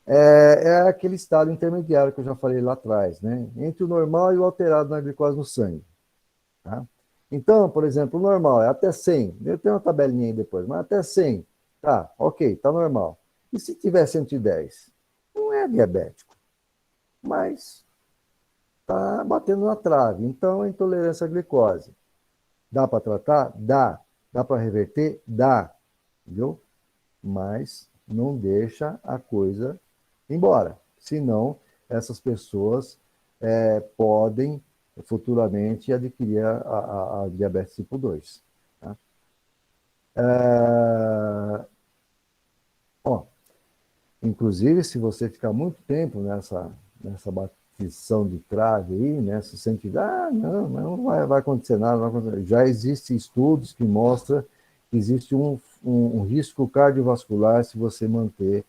Speaker 4: é aquele estado intermediário que eu já falei lá atrás, né? Entre o normal e o alterado na glicose no sangue. Tá? Então, por exemplo, o normal é até 100. Eu tenho uma tabelinha aí depois, mas até 100. Tá, ok, tá normal. E se tiver 110? Não é diabético, mas tá batendo na trave. Então, é intolerância à glicose. Dá para tratar? Dá. Dá para reverter? Dá. Viu? Mas não deixa a coisa embora. Senão, essas pessoas podem futuramente adquirir a diabetes tipo 2. Tá? Inclusive, se você ficar muito tempo nessa batição de trave aí, né, se sente, não vai acontecer nada, não vai acontecer. Já existem estudos que mostram que existe um risco cardiovascular se você manter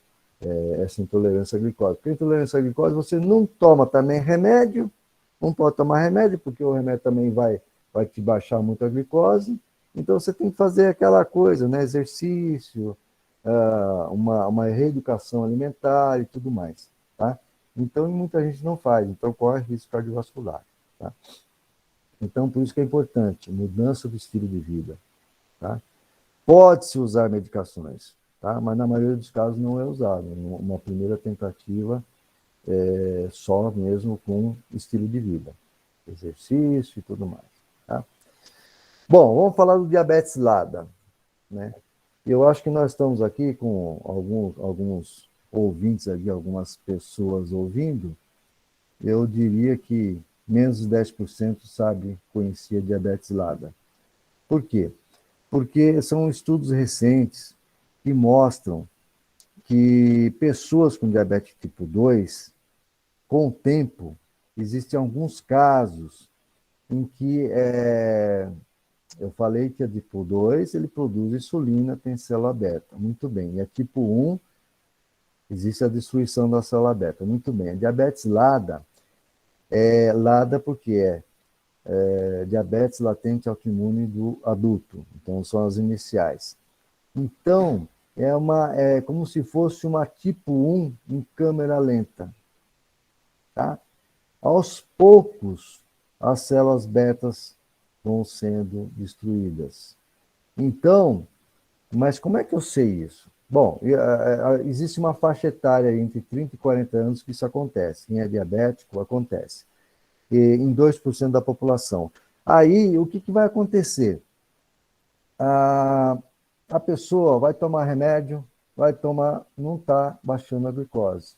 Speaker 4: essa intolerância à glicose. Porque a intolerância à glicose, você não toma também remédio, não pode tomar remédio, porque o remédio também vai te baixar muito a glicose, então você tem que fazer aquela coisa, né, exercício, uma reeducação alimentar e tudo mais, tá? Então, muita gente não faz, então corre risco cardiovascular, tá? Então, por isso que é importante, mudança do estilo de vida, tá? Pode-se usar medicações, tá? Mas na maioria dos casos não é usado. Uma primeira tentativa só mesmo com estilo de vida, exercício e tudo mais, tá? Bom, vamos falar do diabetes LADA, né? Eu acho que nós estamos aqui com alguns ouvintes aqui, algumas pessoas ouvindo. Eu diria que menos de 10% conhecia diabetes LADA. Por quê? Porque são estudos recentes que mostram que pessoas com diabetes tipo 2, com o tempo, existem alguns casos em que eu falei que a tipo 2, ele produz insulina, tem célula beta. Muito bem. E a tipo 1, existe a destruição da célula beta. Muito bem. A diabetes LADA é LADA porque é diabetes latente autoimune do adulto. Então, são as iniciais. Então, é como se fosse uma tipo 1 em câmera lenta. Tá? Aos poucos, as células betas vão sendo destruídas. Então, mas como é que eu sei isso? Bom, existe uma faixa etária entre 30 e 40 anos que isso acontece. Quem é diabético, acontece. Em 2% da população. Aí, o que vai acontecer? A pessoa vai tomar remédio, não está baixando a glicose.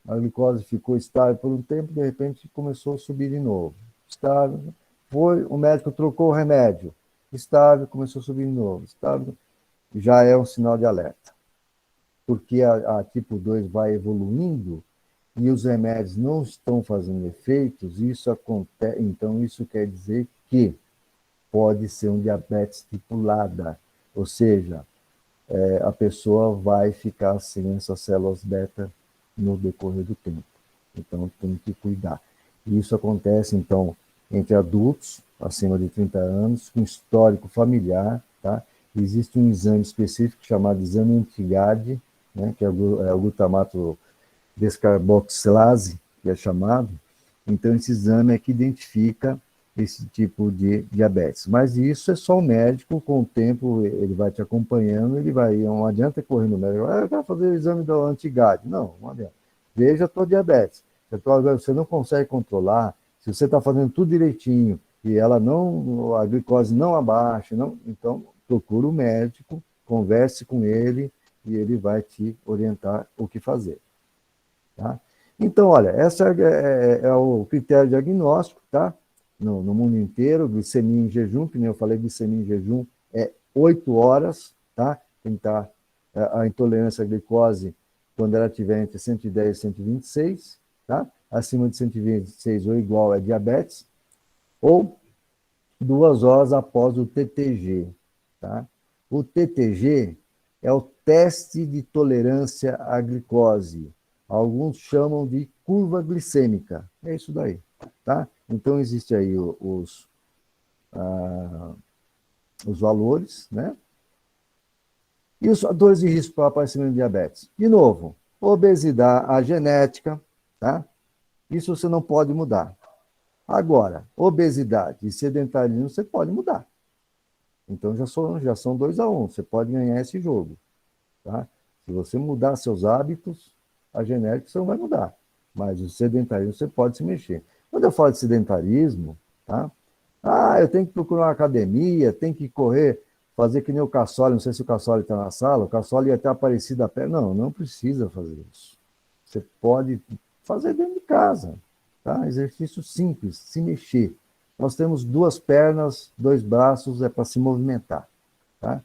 Speaker 4: A glicose ficou estável por um tempo, de repente começou a subir de novo. Estável, o médico trocou o remédio. Estável, começou a subir de novo. Estável, já é um sinal de alerta. Porque a tipo 2 vai evoluindo e os remédios não estão fazendo efeitos, então isso quer dizer que pode ser um diabetes tipo LADA, ou seja, a pessoa vai ficar sem essas células beta no decorrer do tempo. Então, tem que cuidar. E isso acontece, então, entre adultos, acima de 30 anos, com histórico familiar, tá? Existe um exame específico chamado exame anti-GAD, né, que é o glutamato descarboxilase, que é chamado. Então, esse exame é que identifica esse tipo de diabetes. Mas isso é só o médico, com o tempo ele vai te acompanhando, ele vai, não adianta correr no médico, eu quero fazer o exame do anti-GAD. Não, não adianta. Veja a tua diabetes. Se você não consegue controlar, se você está fazendo tudo direitinho e ela não, a glicose não abaixa, não, então procura o médico, converse com ele e ele vai te orientar o que fazer. Tá? Então, olha, esse é o critério diagnóstico, tá? No mundo inteiro, glicemia em jejum, que nem eu falei, glicemia em jejum é 8 horas, tá? Tem que estar a intolerância à glicose quando ela estiver entre 110 e 126, tá? Acima de 126 ou igual é diabetes, ou 2 horas após o TTG, tá? O TTG é o teste de tolerância à glicose. Alguns chamam de curva glicêmica. É isso daí, tá? Então, existe aí os valores, né? E os fatores de risco para o aparecimento de diabetes. De novo, obesidade, a genética, tá? Isso você não pode mudar. Agora, obesidade e sedentarismo você pode mudar. Então, já são 2-1. Você pode ganhar esse jogo, tá? Se você mudar seus hábitos, a genética você não vai mudar. Mas o sedentarismo você pode se mexer. Quando eu falo de sedentarismo, tá? Eu tenho que procurar uma academia, tenho que correr, fazer que nem o Cassoli, não sei se o Cassoli está na sala, o Cassoli ia ter aparecido a pé. Não, não precisa fazer isso. Você pode fazer dentro de casa, tá? Exercício simples, se mexer. Nós temos 2 pernas, 2 braços, é para se movimentar, tá?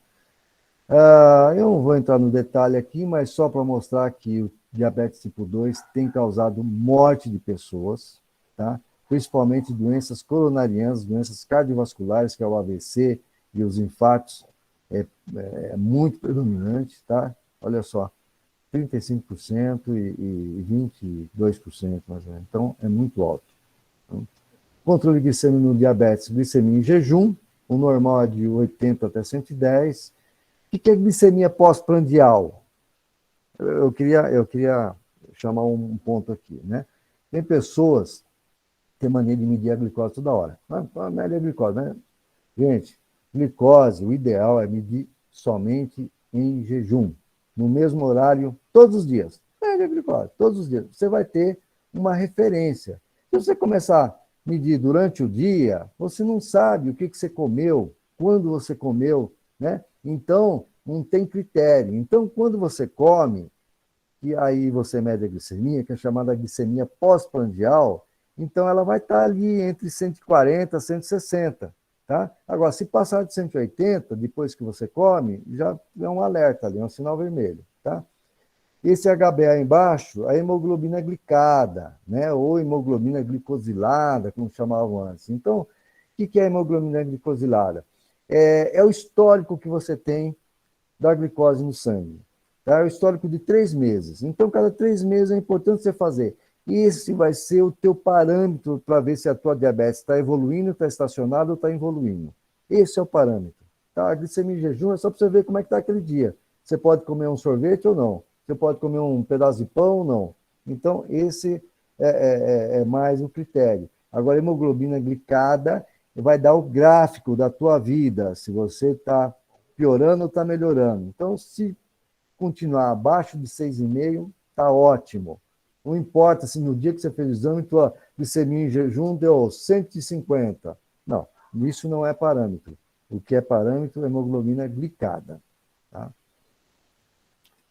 Speaker 4: Eu não vou entrar no detalhe aqui, mas só para mostrar que o diabetes tipo 2 tem causado morte de pessoas, tá? Principalmente doenças coronarianas, doenças cardiovasculares, que é o AVC e os infartos, é muito predominante, tá? Olha só, 35% e 22%, mais ou menos. Então, é muito alto. Então, controle glicêmico no diabetes, glicemia em jejum, o normal é de 80 até 110. O que é glicemia pós-prandial? Eu queria chamar um ponto aqui, né? Tem pessoas que têm mania de medir a glicose toda hora. Mede a glicose, né? Gente, glicose, o ideal é medir somente em jejum, no mesmo horário, todos os dias. Mede a glicose, todos os dias. Você vai ter uma referência. Se você começar a medir durante o dia, você não sabe o que você comeu, quando você comeu, né? Então, não tem critério. Então, quando você come, e aí você mede a glicemia, que é chamada glicemia pós-prandial, então ela vai estar ali entre 140 e 160, tá? Agora, se passar de 180, depois que você come, já é um alerta ali, é um sinal vermelho, tá? Esse HbA embaixo, a hemoglobina glicada, né? Ou hemoglobina glicosilada, como chamavam antes. Então, o que é a hemoglobina glicosilada? É o histórico que você tem da glicose no sangue. Tá? É o histórico de 3 meses. Então, cada 3 meses é importante você fazer. Esse vai ser o teu parâmetro para ver se a tua diabetes está evoluindo, está estacionada ou está evoluindo. Esse é o parâmetro. Tá? A glicemia em jejum é só para você ver como é que está aquele dia. Você pode comer um sorvete ou não. Você pode comer um pedaço de pão ou não. Então, esse é mais o critério. Agora, a hemoglobina glicada vai dar o gráfico da tua vida, se você está piorando ou está melhorando. Então, se continuar abaixo de 6,5, está ótimo. Não importa se no dia que você fez o exame, tua glicemia em jejum deu 150. Não, isso não é parâmetro. O que é parâmetro é hemoglobina glicada. Tá?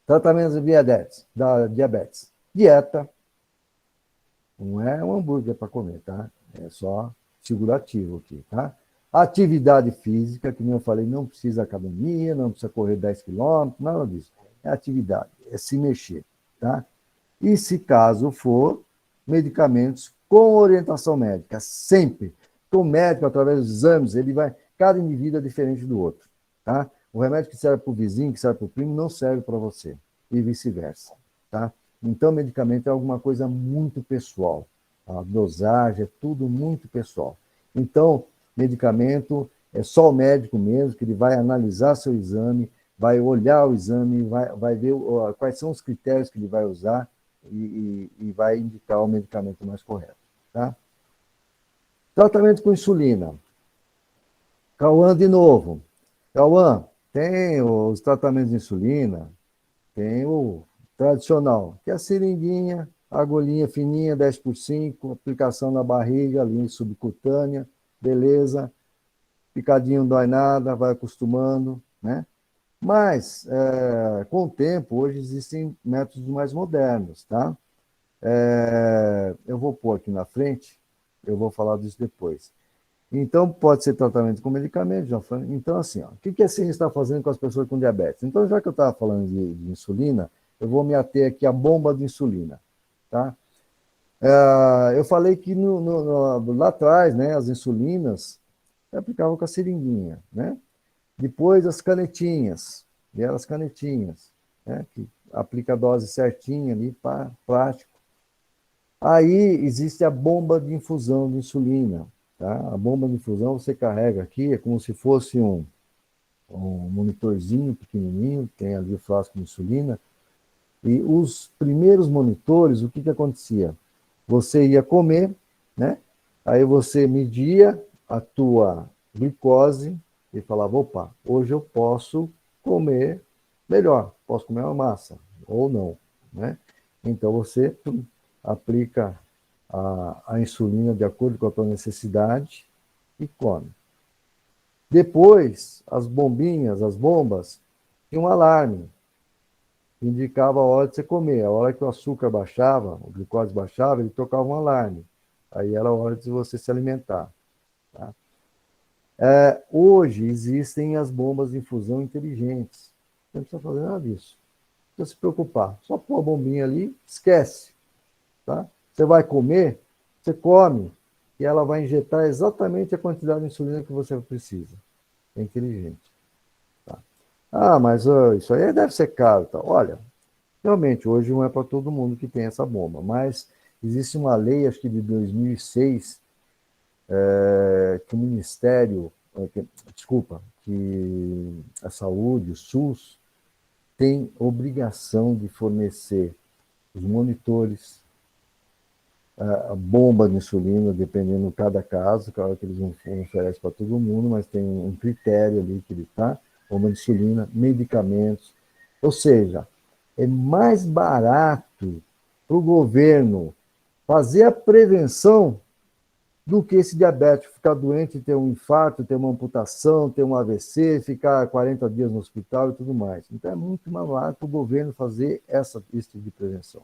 Speaker 4: Tratamento da diabetes. Dieta. Não é um hambúrguer para comer, tá? É só figurativo aqui, tá? Atividade física, que nem eu falei, não precisa academia, não precisa correr 10 quilômetros, nada disso. É atividade, é se mexer, tá? E se caso for, medicamentos com orientação médica, sempre. Então, o médico, através dos exames, ele vai... Cada indivíduo é diferente do outro, tá? O remédio que serve para o vizinho, que serve para o primo, não serve para você, e vice-versa, tá? Então, medicamento é alguma coisa muito pessoal. A dosagem é tudo muito pessoal. Então, medicamento é só o médico mesmo, que ele vai analisar seu exame, vai olhar o exame, vai ver quais são os critérios que ele vai usar e vai indicar o medicamento mais correto. Tá? Tratamento com insulina. Cauã de novo. Cauã, tem os tratamentos de insulina, tem o tradicional, que é a seringuinha, agulhinha fininha, 10x5, aplicação na barriga, linha subcutânea, beleza. Picadinho não dói nada, vai acostumando, né? Mas, com o tempo, hoje existem métodos mais modernos, tá? Eu vou pôr aqui na frente, eu vou falar disso depois. Então, pode ser tratamento com medicamento, já falei. Então, assim, ó, o que a ciência está fazendo com as pessoas com diabetes? Então, já que eu estava falando de insulina, eu vou me ater aqui à bomba de insulina, tá? Eu falei que lá atrás, né, as insulinas aplicavam com a seringuinha, né? Depois as canetinhas, vieram as canetinhas, né, que aplica a dose certinha ali, para plástico. Aí existe a bomba de infusão de insulina, tá? A bomba de infusão você carrega aqui, é como se fosse um monitorzinho pequenininho, tem ali o frasco de insulina, e os primeiros monitores, o que acontecia? Você ia comer, né? Aí você media a tua glicose e falava, opa, hoje eu posso comer melhor, posso comer uma massa, ou não, né? Então você aplica a insulina de acordo com a tua necessidade e come. Depois, as bombinhas, as bombas, tinham um alarme, que indicava a hora de você comer. A hora que o açúcar baixava, o glicose baixava, ele tocava um alarme. Aí era a hora de você se alimentar. Tá? Hoje existem as bombas de infusão inteligentes. Você não precisa fazer nada disso. Não precisa se preocupar. Só pôr a bombinha ali, esquece. Tá? Você vai comer, você come, e ela vai injetar exatamente a quantidade de insulina que você precisa. É inteligente. Tá? Ah, mas isso aí deve ser caro. Tá? Olha, realmente, hoje não é para todo mundo que tem essa bomba, mas existe uma lei, acho que de 2006, que o Ministério, que a Saúde, o SUS, tem obrigação de fornecer os monitores, a bomba de insulina, dependendo de cada caso, claro que eles não oferecem para todo mundo, mas tem um critério ali que ele está, bomba de insulina, medicamentos, ou seja, é mais barato para o governo fazer a prevenção do que esse diabético ficar doente, ter um infarto, ter uma amputação, ter um AVC, ficar 40 dias no hospital e tudo mais. Então é muito mais barato o governo fazer esse tipo de prevenção.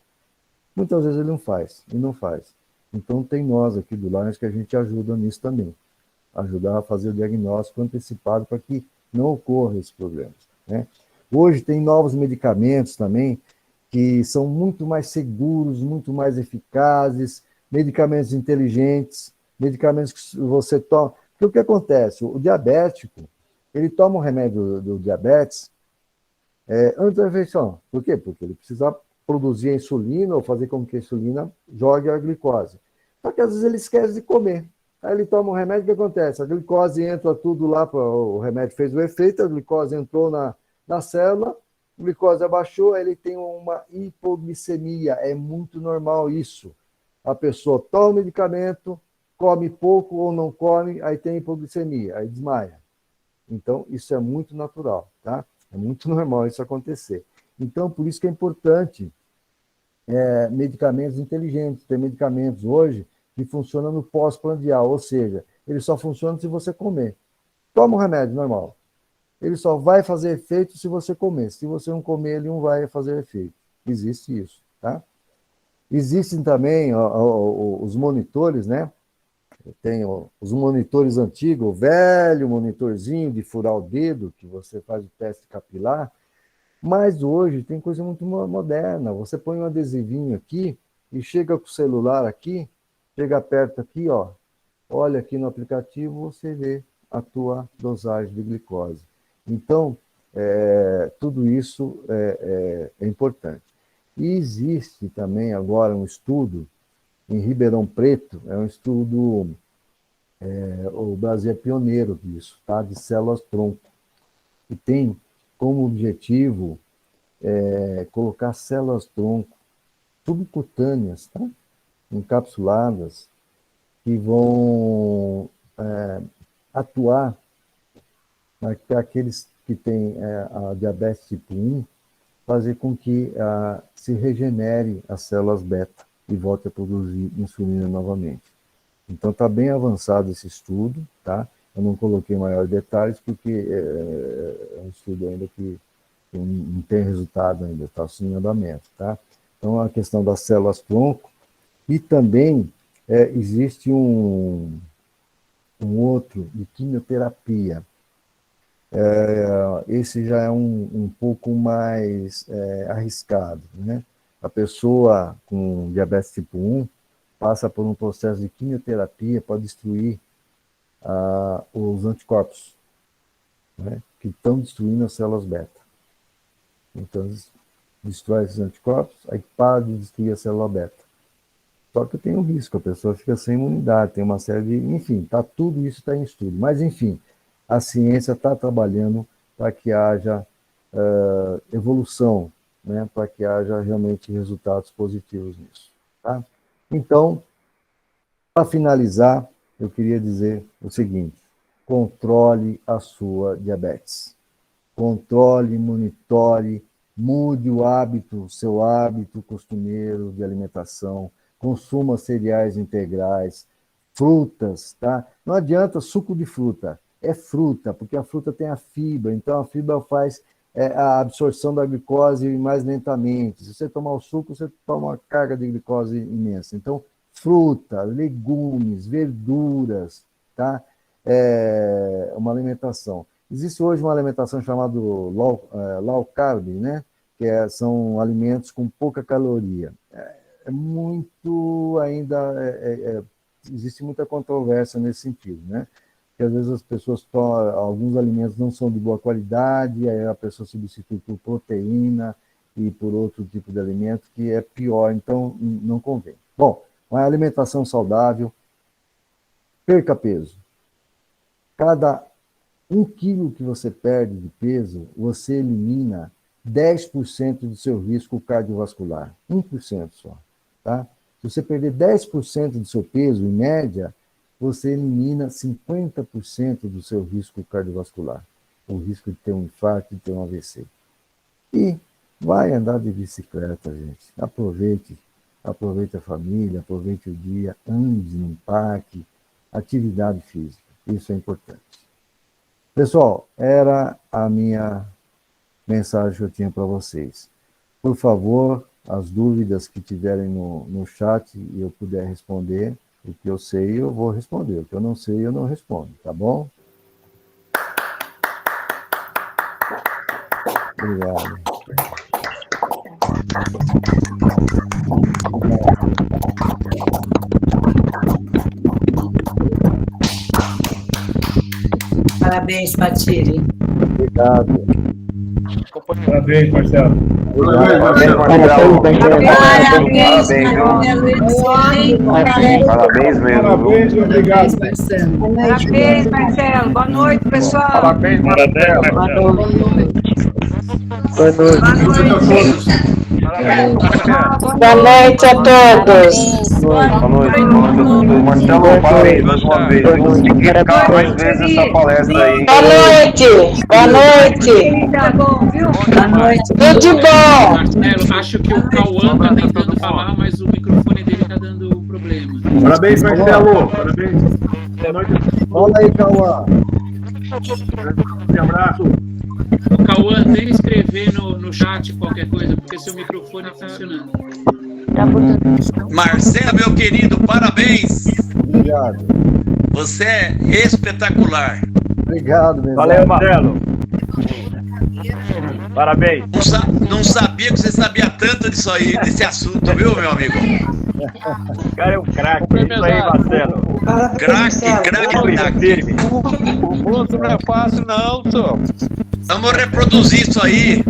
Speaker 4: Muitas vezes ele não faz, e não faz. Então tem nós aqui do Lions que a gente ajuda nisso também. Ajudar a fazer o diagnóstico antecipado para que não ocorra esses problemas. Né? Hoje tem novos medicamentos também que são muito mais seguros, muito mais eficazes, medicamentos inteligentes, medicamentos que você toma. Porque o que acontece? O diabético, ele toma um remédio do diabetes antes da refeição. Por quê? Porque ele precisa produzir a insulina ou fazer com que a insulina jogue a glicose. Só que às vezes ele esquece de comer. Aí ele toma um remédio, o que acontece? A glicose entra tudo lá, o remédio fez o efeito, a glicose entrou na célula, a glicose abaixou, aí ele tem uma hipoglicemia. É muito normal isso. A pessoa toma o medicamento, come pouco ou não come, aí tem hipoglicemia, aí desmaia. Então, isso é muito natural, tá? É muito normal isso acontecer. Então, por isso que é importante medicamentos inteligentes. Tem medicamentos hoje que funcionam no pós-prandial, ou seja, ele só funciona se você comer. Toma um remédio normal. Ele só vai fazer efeito se você comer. Se você não comer, ele não vai fazer efeito. Existe isso, tá? Existem também os monitores, né? Tem os monitores antigos, o velho monitorzinho de furar o dedo, que você faz o teste capilar, mas hoje tem coisa muito moderna. Você põe um adesivinho aqui e chega com o celular aqui, chega perto aqui, ó, olha aqui no aplicativo, você vê a tua dosagem de glicose. Então, tudo isso é importante. E existe também agora um estudo em Ribeirão Preto, é um estudo, o Brasil é pioneiro disso, tá? De células-tronco, e tem como objetivo colocar células-tronco subcutâneas, tá? Encapsuladas, que vão atuar para aqueles que têm a diabetes tipo 1, fazer com que se regenere as células beta e volte a produzir insulina novamente. Então, está bem avançado esse estudo, tá? Eu não coloquei maiores detalhes, porque é um estudo ainda que não tem resultado ainda, está em andamento, tá? Então, a questão das células-tronco, e também existe um outro de quimioterapia. Esse já é um pouco mais arriscado, né? A pessoa com diabetes tipo 1 passa por um processo de quimioterapia para destruir os anticorpos, né? Que estão destruindo as células beta. Então, destrói esses anticorpos, aí para de destruir a célula beta. Só que tem um risco, a pessoa fica sem imunidade, tem uma série de... Enfim, tudo isso está em estudo. Mas, enfim, a ciência está trabalhando para que haja evolução, né, para que haja realmente resultados positivos nisso. Tá? Então, para finalizar, eu queria dizer o seguinte: controle a sua diabetes. Controle, monitore, mude o hábito, seu hábito costumeiro de alimentação, consuma cereais integrais, frutas, tá? Não adianta suco de fruta, é fruta, porque a fruta tem a fibra, então a fibra faz a absorção da glicose mais lentamente. Se você tomar o suco, você toma uma carga de glicose imensa. Então, fruta, legumes, verduras, tá? Uma alimentação. Existe hoje uma alimentação chamada low carb, né? Que são alimentos com pouca caloria. Existe muita controvérsia nesse sentido, né? Porque às vezes as pessoas tomam, alguns alimentos não são de boa qualidade, aí a pessoa substitui por proteína e por outro tipo de alimento que é pior, então não convém. Bom, uma alimentação saudável, perca peso. Cada 1 quilo que você perde de peso, você elimina 10% do seu risco cardiovascular. 1% só. Tá? Se você perder 10% do seu peso, em média, você elimina 50% do seu risco cardiovascular. O risco de ter um infarto, de ter um AVC. E vai andar de bicicleta, gente. Aproveite a família, aproveite o dia, ande num parque, atividade física. Isso é importante. Pessoal, era a minha mensagem que eu tinha para vocês. Por favor, as dúvidas que tiverem no chat e eu puder responder, o que eu sei eu vou responder, o que eu não sei eu não respondo, tá bom? Obrigado.
Speaker 3: Parabéns, Patiri.
Speaker 4: Obrigado.
Speaker 5: Parabéns, Marcelo.
Speaker 6: Parabéns, Marcelo. Parabéns mesmo.
Speaker 5: Parabéns, obrigado.
Speaker 7: Parabéns, Marcelo. Boa noite, pessoal.
Speaker 1: Parabéns, Marcelo.
Speaker 7: Boa noite.
Speaker 6: Boa noite.
Speaker 7: Boa noite a todos.
Speaker 6: Boa noite. Marcelo, parabéns mais uma vez. Tem que ficar mais vezes nessa palestra aí.
Speaker 7: Boa noite. Boa noite. Tá bom, viu? Boa noite. Tudo de bom.
Speaker 2: Marcelo, acho que o Cauã está tentando falar, mas o microfone dele está dando problema.
Speaker 5: Parabéns, Marcelo. Parabéns. Boa noite.
Speaker 4: Fala aí, Cauã.
Speaker 5: Um abraço.
Speaker 2: O Cauã, tenta escrever no chat qualquer coisa, porque seu microfone está funcionando.
Speaker 8: Marcelo, meu querido, parabéns!
Speaker 4: Obrigado.
Speaker 8: Você é espetacular.
Speaker 4: Obrigado, meu
Speaker 5: Valeu, Marcelo. Parabéns.
Speaker 8: Não sabia que você sabia tanto disso aí, desse assunto, viu, meu amigo?
Speaker 5: O cara é um craque. Isso aí, Marcelo.
Speaker 8: Craque.
Speaker 6: O mundo não é fácil, não, senhor.
Speaker 8: Vamos reproduzir isso aí.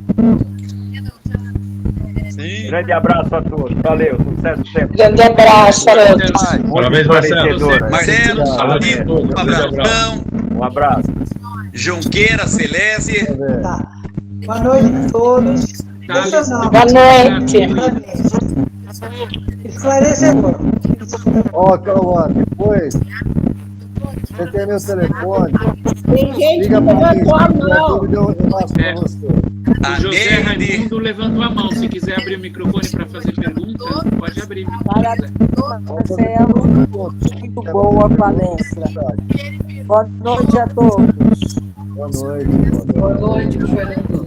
Speaker 6: Sim.
Speaker 5: Grande abraço a todos. Valeu. Sucesso sempre.
Speaker 7: Grande abraço, Parabéns,
Speaker 5: Parabéns, Marcelo.
Speaker 8: Marcelo, um abração.
Speaker 5: Um abraço.
Speaker 8: Junqueira, Celeste.
Speaker 3: Tá. Boa noite a todos.
Speaker 2: Tá,
Speaker 7: Boa noite.
Speaker 3: Parabéns. Esclarecedor.
Speaker 4: Ó, Cauã, depois, você tem meu telefone,
Speaker 7: Tem gente que
Speaker 4: liga pra mim,
Speaker 7: levantou a
Speaker 4: se tiver
Speaker 7: mão.
Speaker 4: dúvida, eu passo pra você.
Speaker 2: O José
Speaker 8: Neide.
Speaker 2: Raimundo levantou a mão. Se quiser abrir o microfone para fazer pergunta, pode abrir.
Speaker 7: Parabéns, Marcelo. Muito boa a palestra. Boa noite a todos.
Speaker 4: Boa noite.
Speaker 9: Boa noite, governador.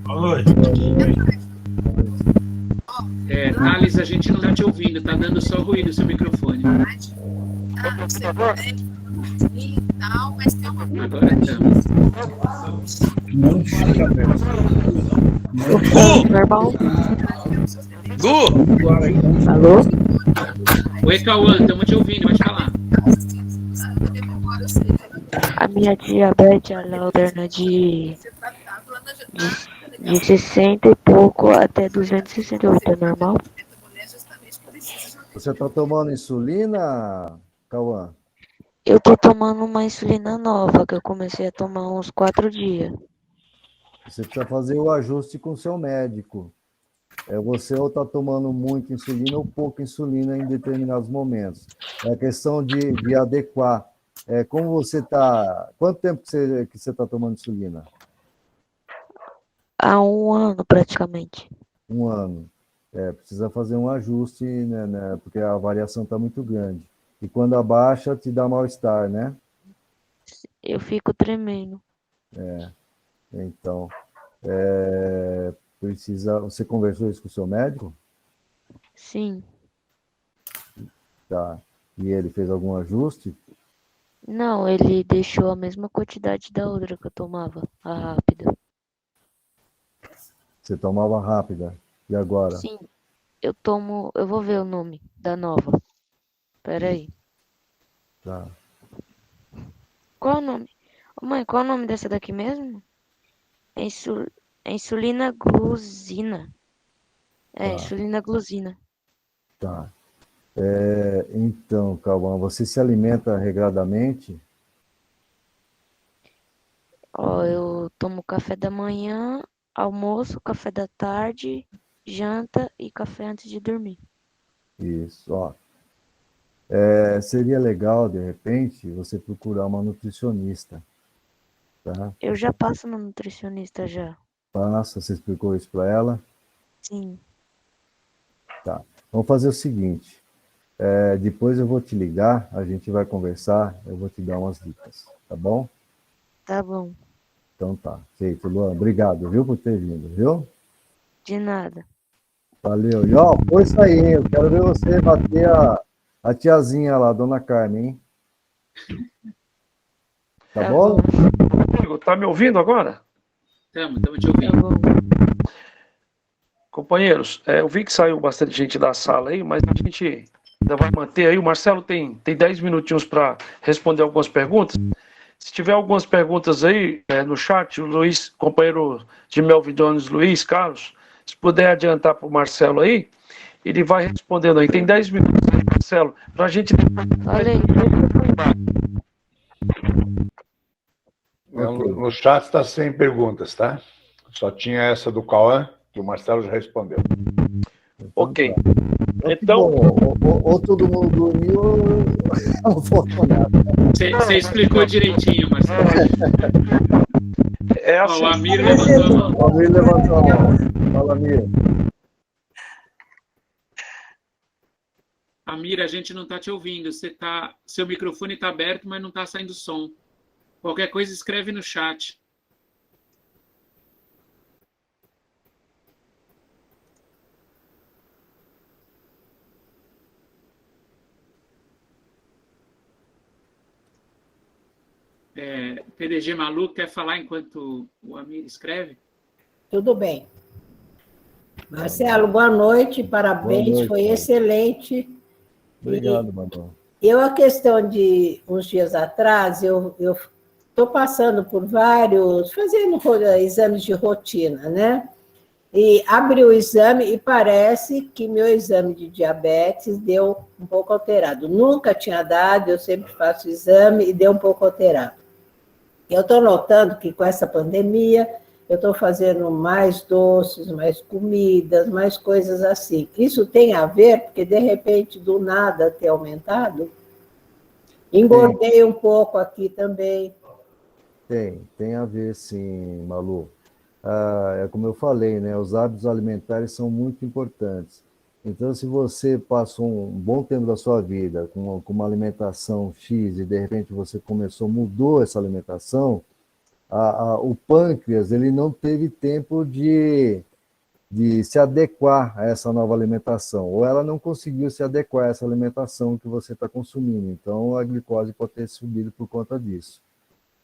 Speaker 10: Boa noite.
Speaker 2: Thales, a gente não está te ouvindo, está dando só ruído o seu microfone. Agora estamos.
Speaker 7: Normal.
Speaker 8: Gu!
Speaker 7: Alô?
Speaker 2: Oi, Cauã, estamos te ouvindo, pode falar.
Speaker 11: A minha diabetes, ela alterna de 60 e pouco até 268, é normal?
Speaker 4: Você está tomando insulina, Cauã?
Speaker 11: Eu tô tomando uma insulina nova, que eu comecei a tomar há uns 4 dias.
Speaker 4: Você precisa fazer o ajuste com o seu médico. Você ou está tomando muita insulina ou pouca insulina em determinados momentos. É a questão de adequar. Como você está... Quanto tempo que você está tomando insulina?
Speaker 11: Há 1 ano, praticamente.
Speaker 4: 1 ano. Precisa fazer um ajuste, né, porque a variação está muito grande. E quando abaixa, te dá mal-estar, né?
Speaker 11: Eu fico tremendo.
Speaker 4: Então, precisa... Você conversou isso com o seu médico?
Speaker 11: Sim.
Speaker 4: Tá. E ele fez algum ajuste?
Speaker 11: Não, ele deixou a mesma quantidade da outra que eu tomava, a rápida.
Speaker 4: Você tomava rápida. E agora?
Speaker 11: Sim, eu vou ver o nome da nova. Pera aí.
Speaker 4: Tá.
Speaker 11: Qual é o nome? Ô, mãe, qual é o nome dessa daqui mesmo? É insulina glusina.
Speaker 4: Tá.
Speaker 11: Insulina glusina.
Speaker 4: Tá. Então, Cauã, você se alimenta regradamente?
Speaker 11: Ó, eu tomo café da manhã, almoço, café da tarde, janta e café antes de dormir.
Speaker 4: Isso, ó. Seria legal, de repente, você procurar uma nutricionista, tá?
Speaker 11: Eu já passo no nutricionista já.
Speaker 4: Passa, você explicou isso para ela?
Speaker 11: Sim.
Speaker 4: Tá. Vamos fazer o seguinte, depois eu vou te ligar, a gente vai conversar, eu vou te dar umas dicas, tá bom?
Speaker 11: Tá bom.
Speaker 4: Então tá, feito, Luan. Obrigado, viu, por ter vindo, viu?
Speaker 11: De nada.
Speaker 4: Valeu. E ó, força aí, hein? Eu quero ver você bater a tiazinha lá, Dona Carmen, hein? Tá bom?
Speaker 1: Tá me ouvindo agora?
Speaker 2: Estamos te ouvindo.
Speaker 1: Companheiros, eu vi que saiu bastante gente da sala aí, mas a gente ainda vai manter aí. O Marcelo tem 10 minutinhos para responder algumas perguntas. Se tiver algumas perguntas aí no chat, o Luiz, companheiro de Melvin Jones, Luiz Carlos, se puder adiantar para o Marcelo aí, ele vai respondendo aí. Tem 10 minutos aí, Marcelo, para a gente...
Speaker 11: Olha aí.
Speaker 10: No chat está sem perguntas, tá? Só tinha essa do Cauã, que o Marcelo já respondeu.
Speaker 1: Ok.
Speaker 4: Então, ou todo mundo dormiu, ou não faltou nada.
Speaker 2: Você explicou direitinho, Marcelo.
Speaker 1: Assim,
Speaker 2: o Amir levantou a mão.
Speaker 4: O Amir levantou a mão. Fala, Amir.
Speaker 2: Amir, a gente não está te ouvindo. Seu microfone está aberto, mas não está saindo som. Qualquer coisa, escreve no chat. PDG Maluco, quer falar enquanto o Amir escreve?
Speaker 7: Tudo bem. Marcelo, boa noite, parabéns,
Speaker 4: Boa noite,
Speaker 7: foi
Speaker 4: cara.
Speaker 7: Excelente.
Speaker 4: Obrigado, Manu.
Speaker 7: A questão de uns dias atrás, eu estou passando por fazendo exames de rotina, né? E abri o exame e parece que meu exame de diabetes deu um pouco alterado. Nunca tinha dado, eu sempre faço exame e deu um pouco alterado. Eu estou notando que com essa pandemia, eu estou fazendo mais doces, mais comidas, mais coisas assim. Isso tem a ver, porque de repente, do nada ter aumentado? Engordei um pouco aqui também.
Speaker 4: Tem a ver, sim, Malu. É como eu falei, né? Os hábitos alimentares são muito importantes. Então, se você passou um bom tempo da sua vida com uma alimentação X e de repente você mudou essa alimentação, o pâncreas ele não teve tempo de se adequar a essa nova alimentação, ou ela não conseguiu se adequar a essa alimentação que você está consumindo. Então, a glicose pode ter subido por conta disso.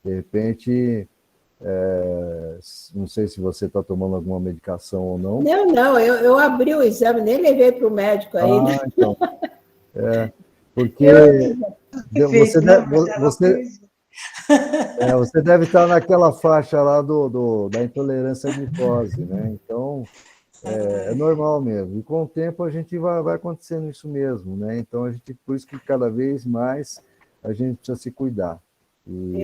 Speaker 4: De repente, não sei se você está tomando alguma medicação ou não.
Speaker 7: Não, eu abri o exame, nem levei para o médico ainda.
Speaker 4: Então. Porque você deve estar naquela faixa lá da intolerância à glicose, né? Então, é normal mesmo. E com o tempo a gente vai acontecendo isso mesmo, né? Então, por isso que cada vez mais a gente precisa se cuidar.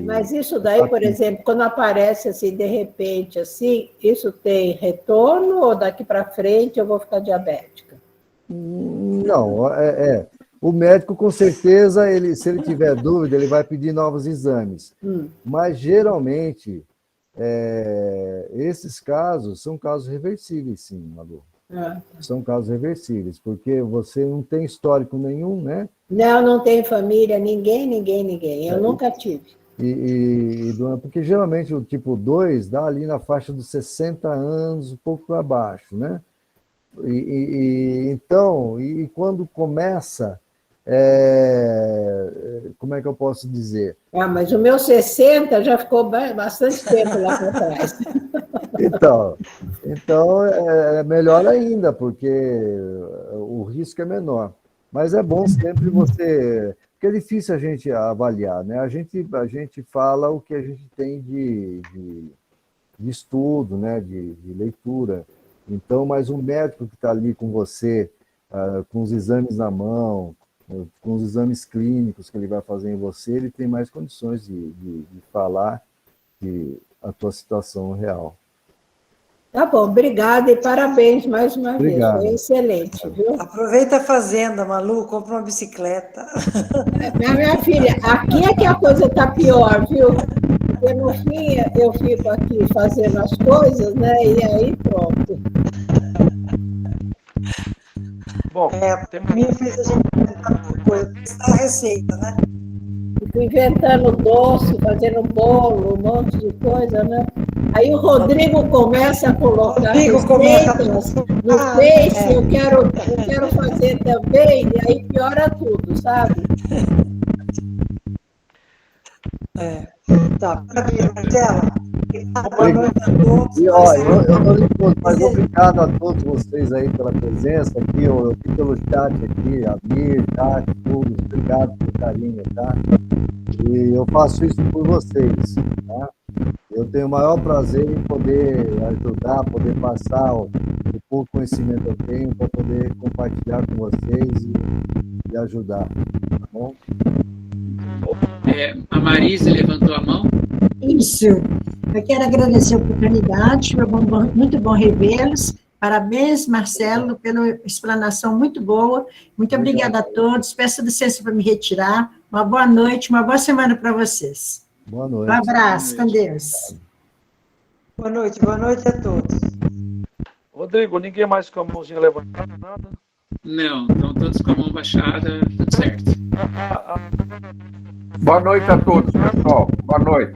Speaker 7: Mas isso daí, por exemplo, quando aparece assim, de repente, assim, isso tem retorno ou daqui para frente eu vou ficar diabética?
Speaker 4: Não, o médico, com certeza, se ele tiver dúvida, ele vai pedir novos exames. Mas, geralmente, esses casos são casos reversíveis, sim, Malu. São casos reversíveis, porque você não tem histórico nenhum, né?
Speaker 7: Não tem família, ninguém. Eu nunca tive.
Speaker 4: Porque geralmente o tipo 2 dá ali na faixa dos 60 anos, um pouco para baixo, né? Então, quando começa, como é que eu posso dizer?
Speaker 7: Mas o meu 60 já ficou bastante tempo lá para trás.
Speaker 4: Então é melhor ainda, porque o risco é menor. Mas é bom sempre você... Porque é difícil a gente avaliar, né? A gente fala o que a gente tem de estudo, né? De leitura. Então, mas um médico que está ali com você, com os exames na mão, com os exames clínicos que ele vai fazer em você, ele tem mais condições de falar a tua situação real.
Speaker 7: Tá bom, obrigada e parabéns mais uma vez. Foi excelente, viu?
Speaker 3: Aproveita a fazenda, Malu, compra uma bicicleta.
Speaker 7: Minha filha, aqui é que a coisa está pior, viu? Porque no fim eu fico aqui fazendo as coisas, né? E aí pronto.
Speaker 1: Bom,
Speaker 3: minha fez a gente inventar coisa, a receita, né?
Speaker 7: Fico inventando doce, fazendo bolo, um monte de coisa, né? Aí o Rodrigo começa a colocar receitas no Face, eu quero fazer também, e aí piora tudo, sabe?
Speaker 3: Tá, parabéns, Marcela.
Speaker 4: Boa noite a todos. E, eu não lhe conto, mas obrigado a todos vocês aí pela presença aqui, eu vi pelo chat aqui, Amir, Tati, todos, obrigado pelo carinho, tá? E eu faço isso por vocês, tá? Eu tenho o maior prazer em poder ajudar, poder passar o pouco conhecimento que eu tenho para poder compartilhar com vocês e ajudar, tá bom?
Speaker 2: A Marise levantou a mão.
Speaker 12: Isso. Eu quero agradecer a oportunidade, foi muito bom revê-los. Parabéns, Marcelo, pela explanação muito boa. Muito obrigada a todos. Peço licença para me retirar. Uma boa noite, uma boa semana para vocês.
Speaker 4: Boa noite.
Speaker 12: Um abraço, com Deus.
Speaker 3: Boa noite a todos.
Speaker 1: Rodrigo, ninguém mais com a mãozinha levantada, nada?
Speaker 2: Não, estão todos com a mão baixada, tudo certo.
Speaker 10: Boa noite a todos, pessoal. Boa noite.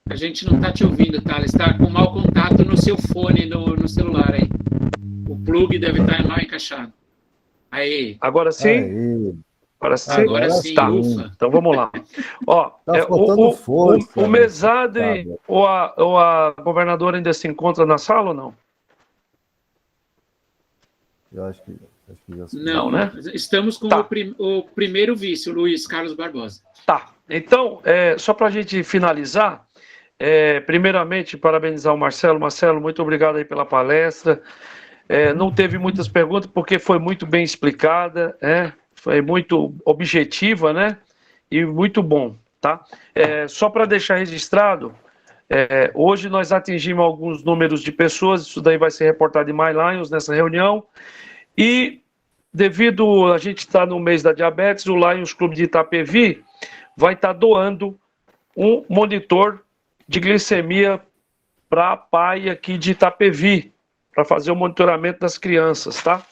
Speaker 2: A gente não está te ouvindo, tá? Ela está com mau contato no seu fone, no celular aí. O plug deve estar mal encaixado. Aí.
Speaker 1: Agora sim?
Speaker 4: Aí.
Speaker 2: Agora sim,
Speaker 1: tá.
Speaker 2: ufa.
Speaker 1: Então vamos lá. Ó, o Mesadri ou a governadora ainda se encontra na sala ou não?
Speaker 4: Eu acho que já sei.
Speaker 2: Não, né? Estamos com o primeiro vice, o Luiz Carlos Barbosa.
Speaker 1: Tá. Então, só para a gente finalizar, primeiramente, parabenizar o Marcelo. Marcelo, muito obrigado aí pela palestra. Não teve muitas perguntas, porque foi muito bem explicada, foi muito objetiva, né? E muito bom, tá? Só para deixar registrado, Hoje nós atingimos alguns números de pessoas, isso daí vai ser reportado em My Lions nessa reunião, e devido a gente estar no mês da diabetes, o Lions Clube de Itapevi vai estar doando um monitor de glicemia para a PAI aqui de Itapevi, para fazer o monitoramento das crianças, tá?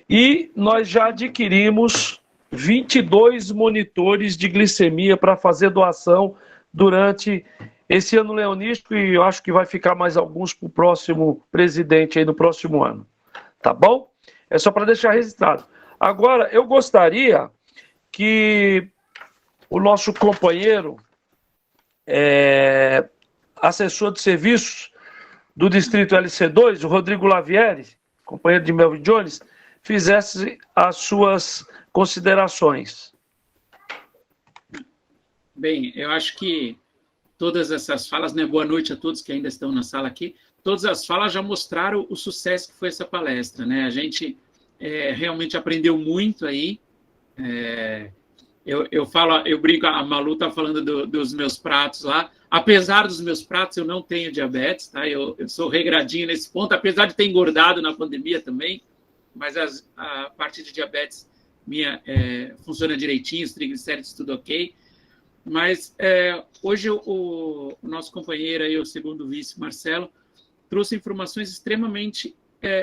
Speaker 1: E nós já adquirimos 22 monitores de glicemia para fazer doação durante esse ano leonístico, e eu acho que vai ficar mais alguns para o próximo presidente aí no próximo ano, tá bom? É só para deixar registrado. Agora, eu gostaria que o nosso companheiro, assessor de serviços do Distrito LC2, o Rodrigo Lavieri, companheiro de Melvin Jones, fizesse as suas considerações.
Speaker 2: Bem, eu acho que todas essas falas, né? Boa noite a todos que ainda estão na sala aqui. Todas as falas já mostraram o sucesso que foi essa palestra, né? A gente realmente aprendeu muito aí. Eu brinco, a Malu está falando dos meus pratos lá. Apesar dos meus pratos, eu não tenho diabetes, tá? Eu sou regradinho nesse ponto, apesar de ter engordado na pandemia também, mas a parte de diabetes minha funciona direitinho, os triglicéridos tudo ok. Mas hoje o nosso companheiro aí, o segundo vice, Marcelo, trouxe informações extremamente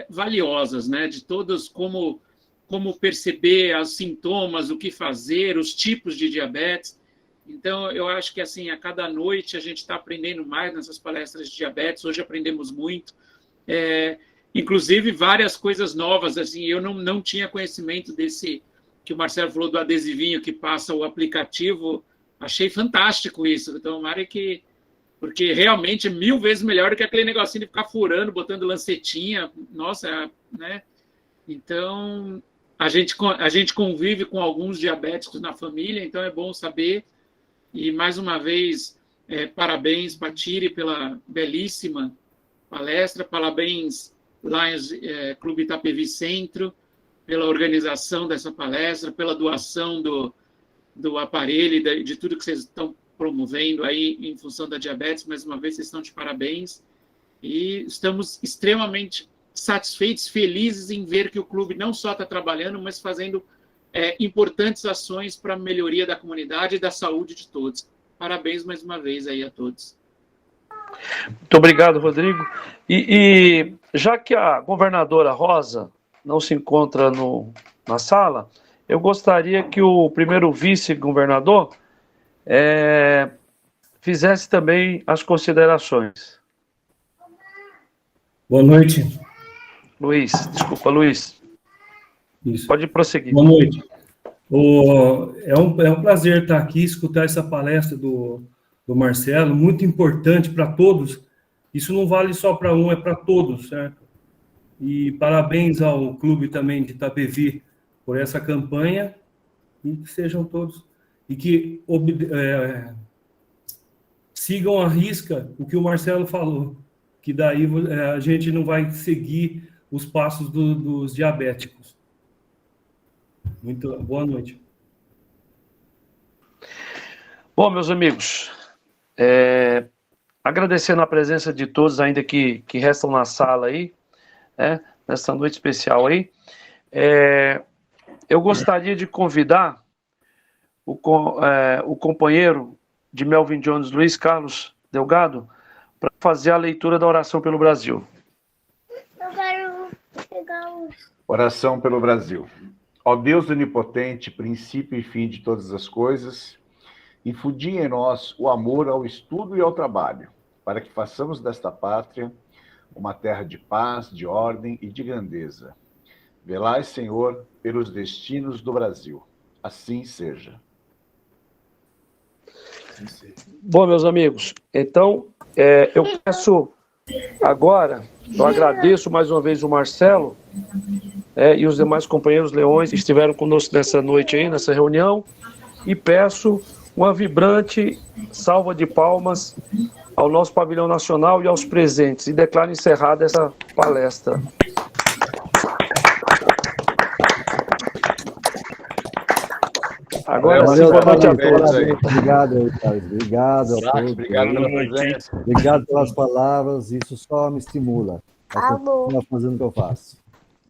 Speaker 2: valiosas, né? De todos como perceber os sintomas, o que fazer, os tipos de diabetes. Então, eu acho que assim, a cada noite a gente está aprendendo mais nessas palestras de diabetes. Hoje aprendemos muito, inclusive várias coisas novas. Assim, eu não tinha conhecimento desse que o Marcelo falou do adesivinho que passa o aplicativo. Achei fantástico isso. Então, Mari, porque realmente é 1000 vezes melhor do que aquele negocinho de ficar furando, botando lancetinha. Nossa, né? Então, a gente convive com alguns diabéticos na família, então é bom saber. E, mais uma vez, parabéns, Patiri, pela belíssima palestra. Parabéns, Lions Clube Itapevi Centro, pela organização dessa palestra, pela doação do aparelho e de tudo que vocês estão promovendo aí em função da diabetes. Mais uma vez, vocês estão de parabéns. E estamos extremamente satisfeitos, felizes em ver que o clube não só está trabalhando, mas fazendo importantes ações para a melhoria da comunidade e da saúde de todos. Parabéns mais uma vez aí a todos.
Speaker 1: Muito obrigado, Rodrigo. E já que a governadora Rosa não se encontra na sala, eu gostaria que o primeiro vice-governador fizesse também as considerações.
Speaker 13: Boa noite.
Speaker 1: Luiz, desculpa, Luiz.
Speaker 13: Isso.
Speaker 1: Pode prosseguir.
Speaker 13: Boa noite. É um prazer estar aqui, escutar essa palestra do Marcelo, muito importante para todos. Isso não vale só para um, é para todos, certo? E parabéns ao clube também de Itapevi por essa campanha, e que sejam todos, e que sigam à risca o que o Marcelo falou, que daí a gente não vai seguir os passos dos diabéticos. Muito boa noite.
Speaker 1: Bom, meus amigos, agradecendo a presença de todos ainda que restam na sala aí, nessa noite especial aí, eu gostaria de convidar o companheiro de Melvin Jones, Luiz Carlos Delgado, para fazer a leitura da oração pelo Brasil.
Speaker 14: Eu quero pegar o...
Speaker 10: Oração pelo Brasil. Ó Deus onipotente, princípio e fim de todas as coisas, infundi em nós o amor ao estudo e ao trabalho, para que façamos desta pátria uma terra de paz, de ordem e de grandeza. Velai, Senhor, pelos destinos do Brasil. Assim seja.
Speaker 1: Bom, meus amigos, então, eu peço agora, eu agradeço mais uma vez o Marcelo e os demais companheiros leões que estiveram conosco nessa noite aí, nessa reunião, e peço uma vibrante salva de palmas ao nosso pavilhão nacional e aos presentes, e declaro encerrada essa palestra. Agora sim,
Speaker 4: Valeu,
Speaker 1: boa noite a
Speaker 4: parabéns
Speaker 1: todos.
Speaker 4: aí. Obrigado, Thales. Obrigado a todos.
Speaker 10: Obrigado pela presença.
Speaker 4: Obrigado pelas palavras. Isso só me estimula a continuar fazendo o que eu faço.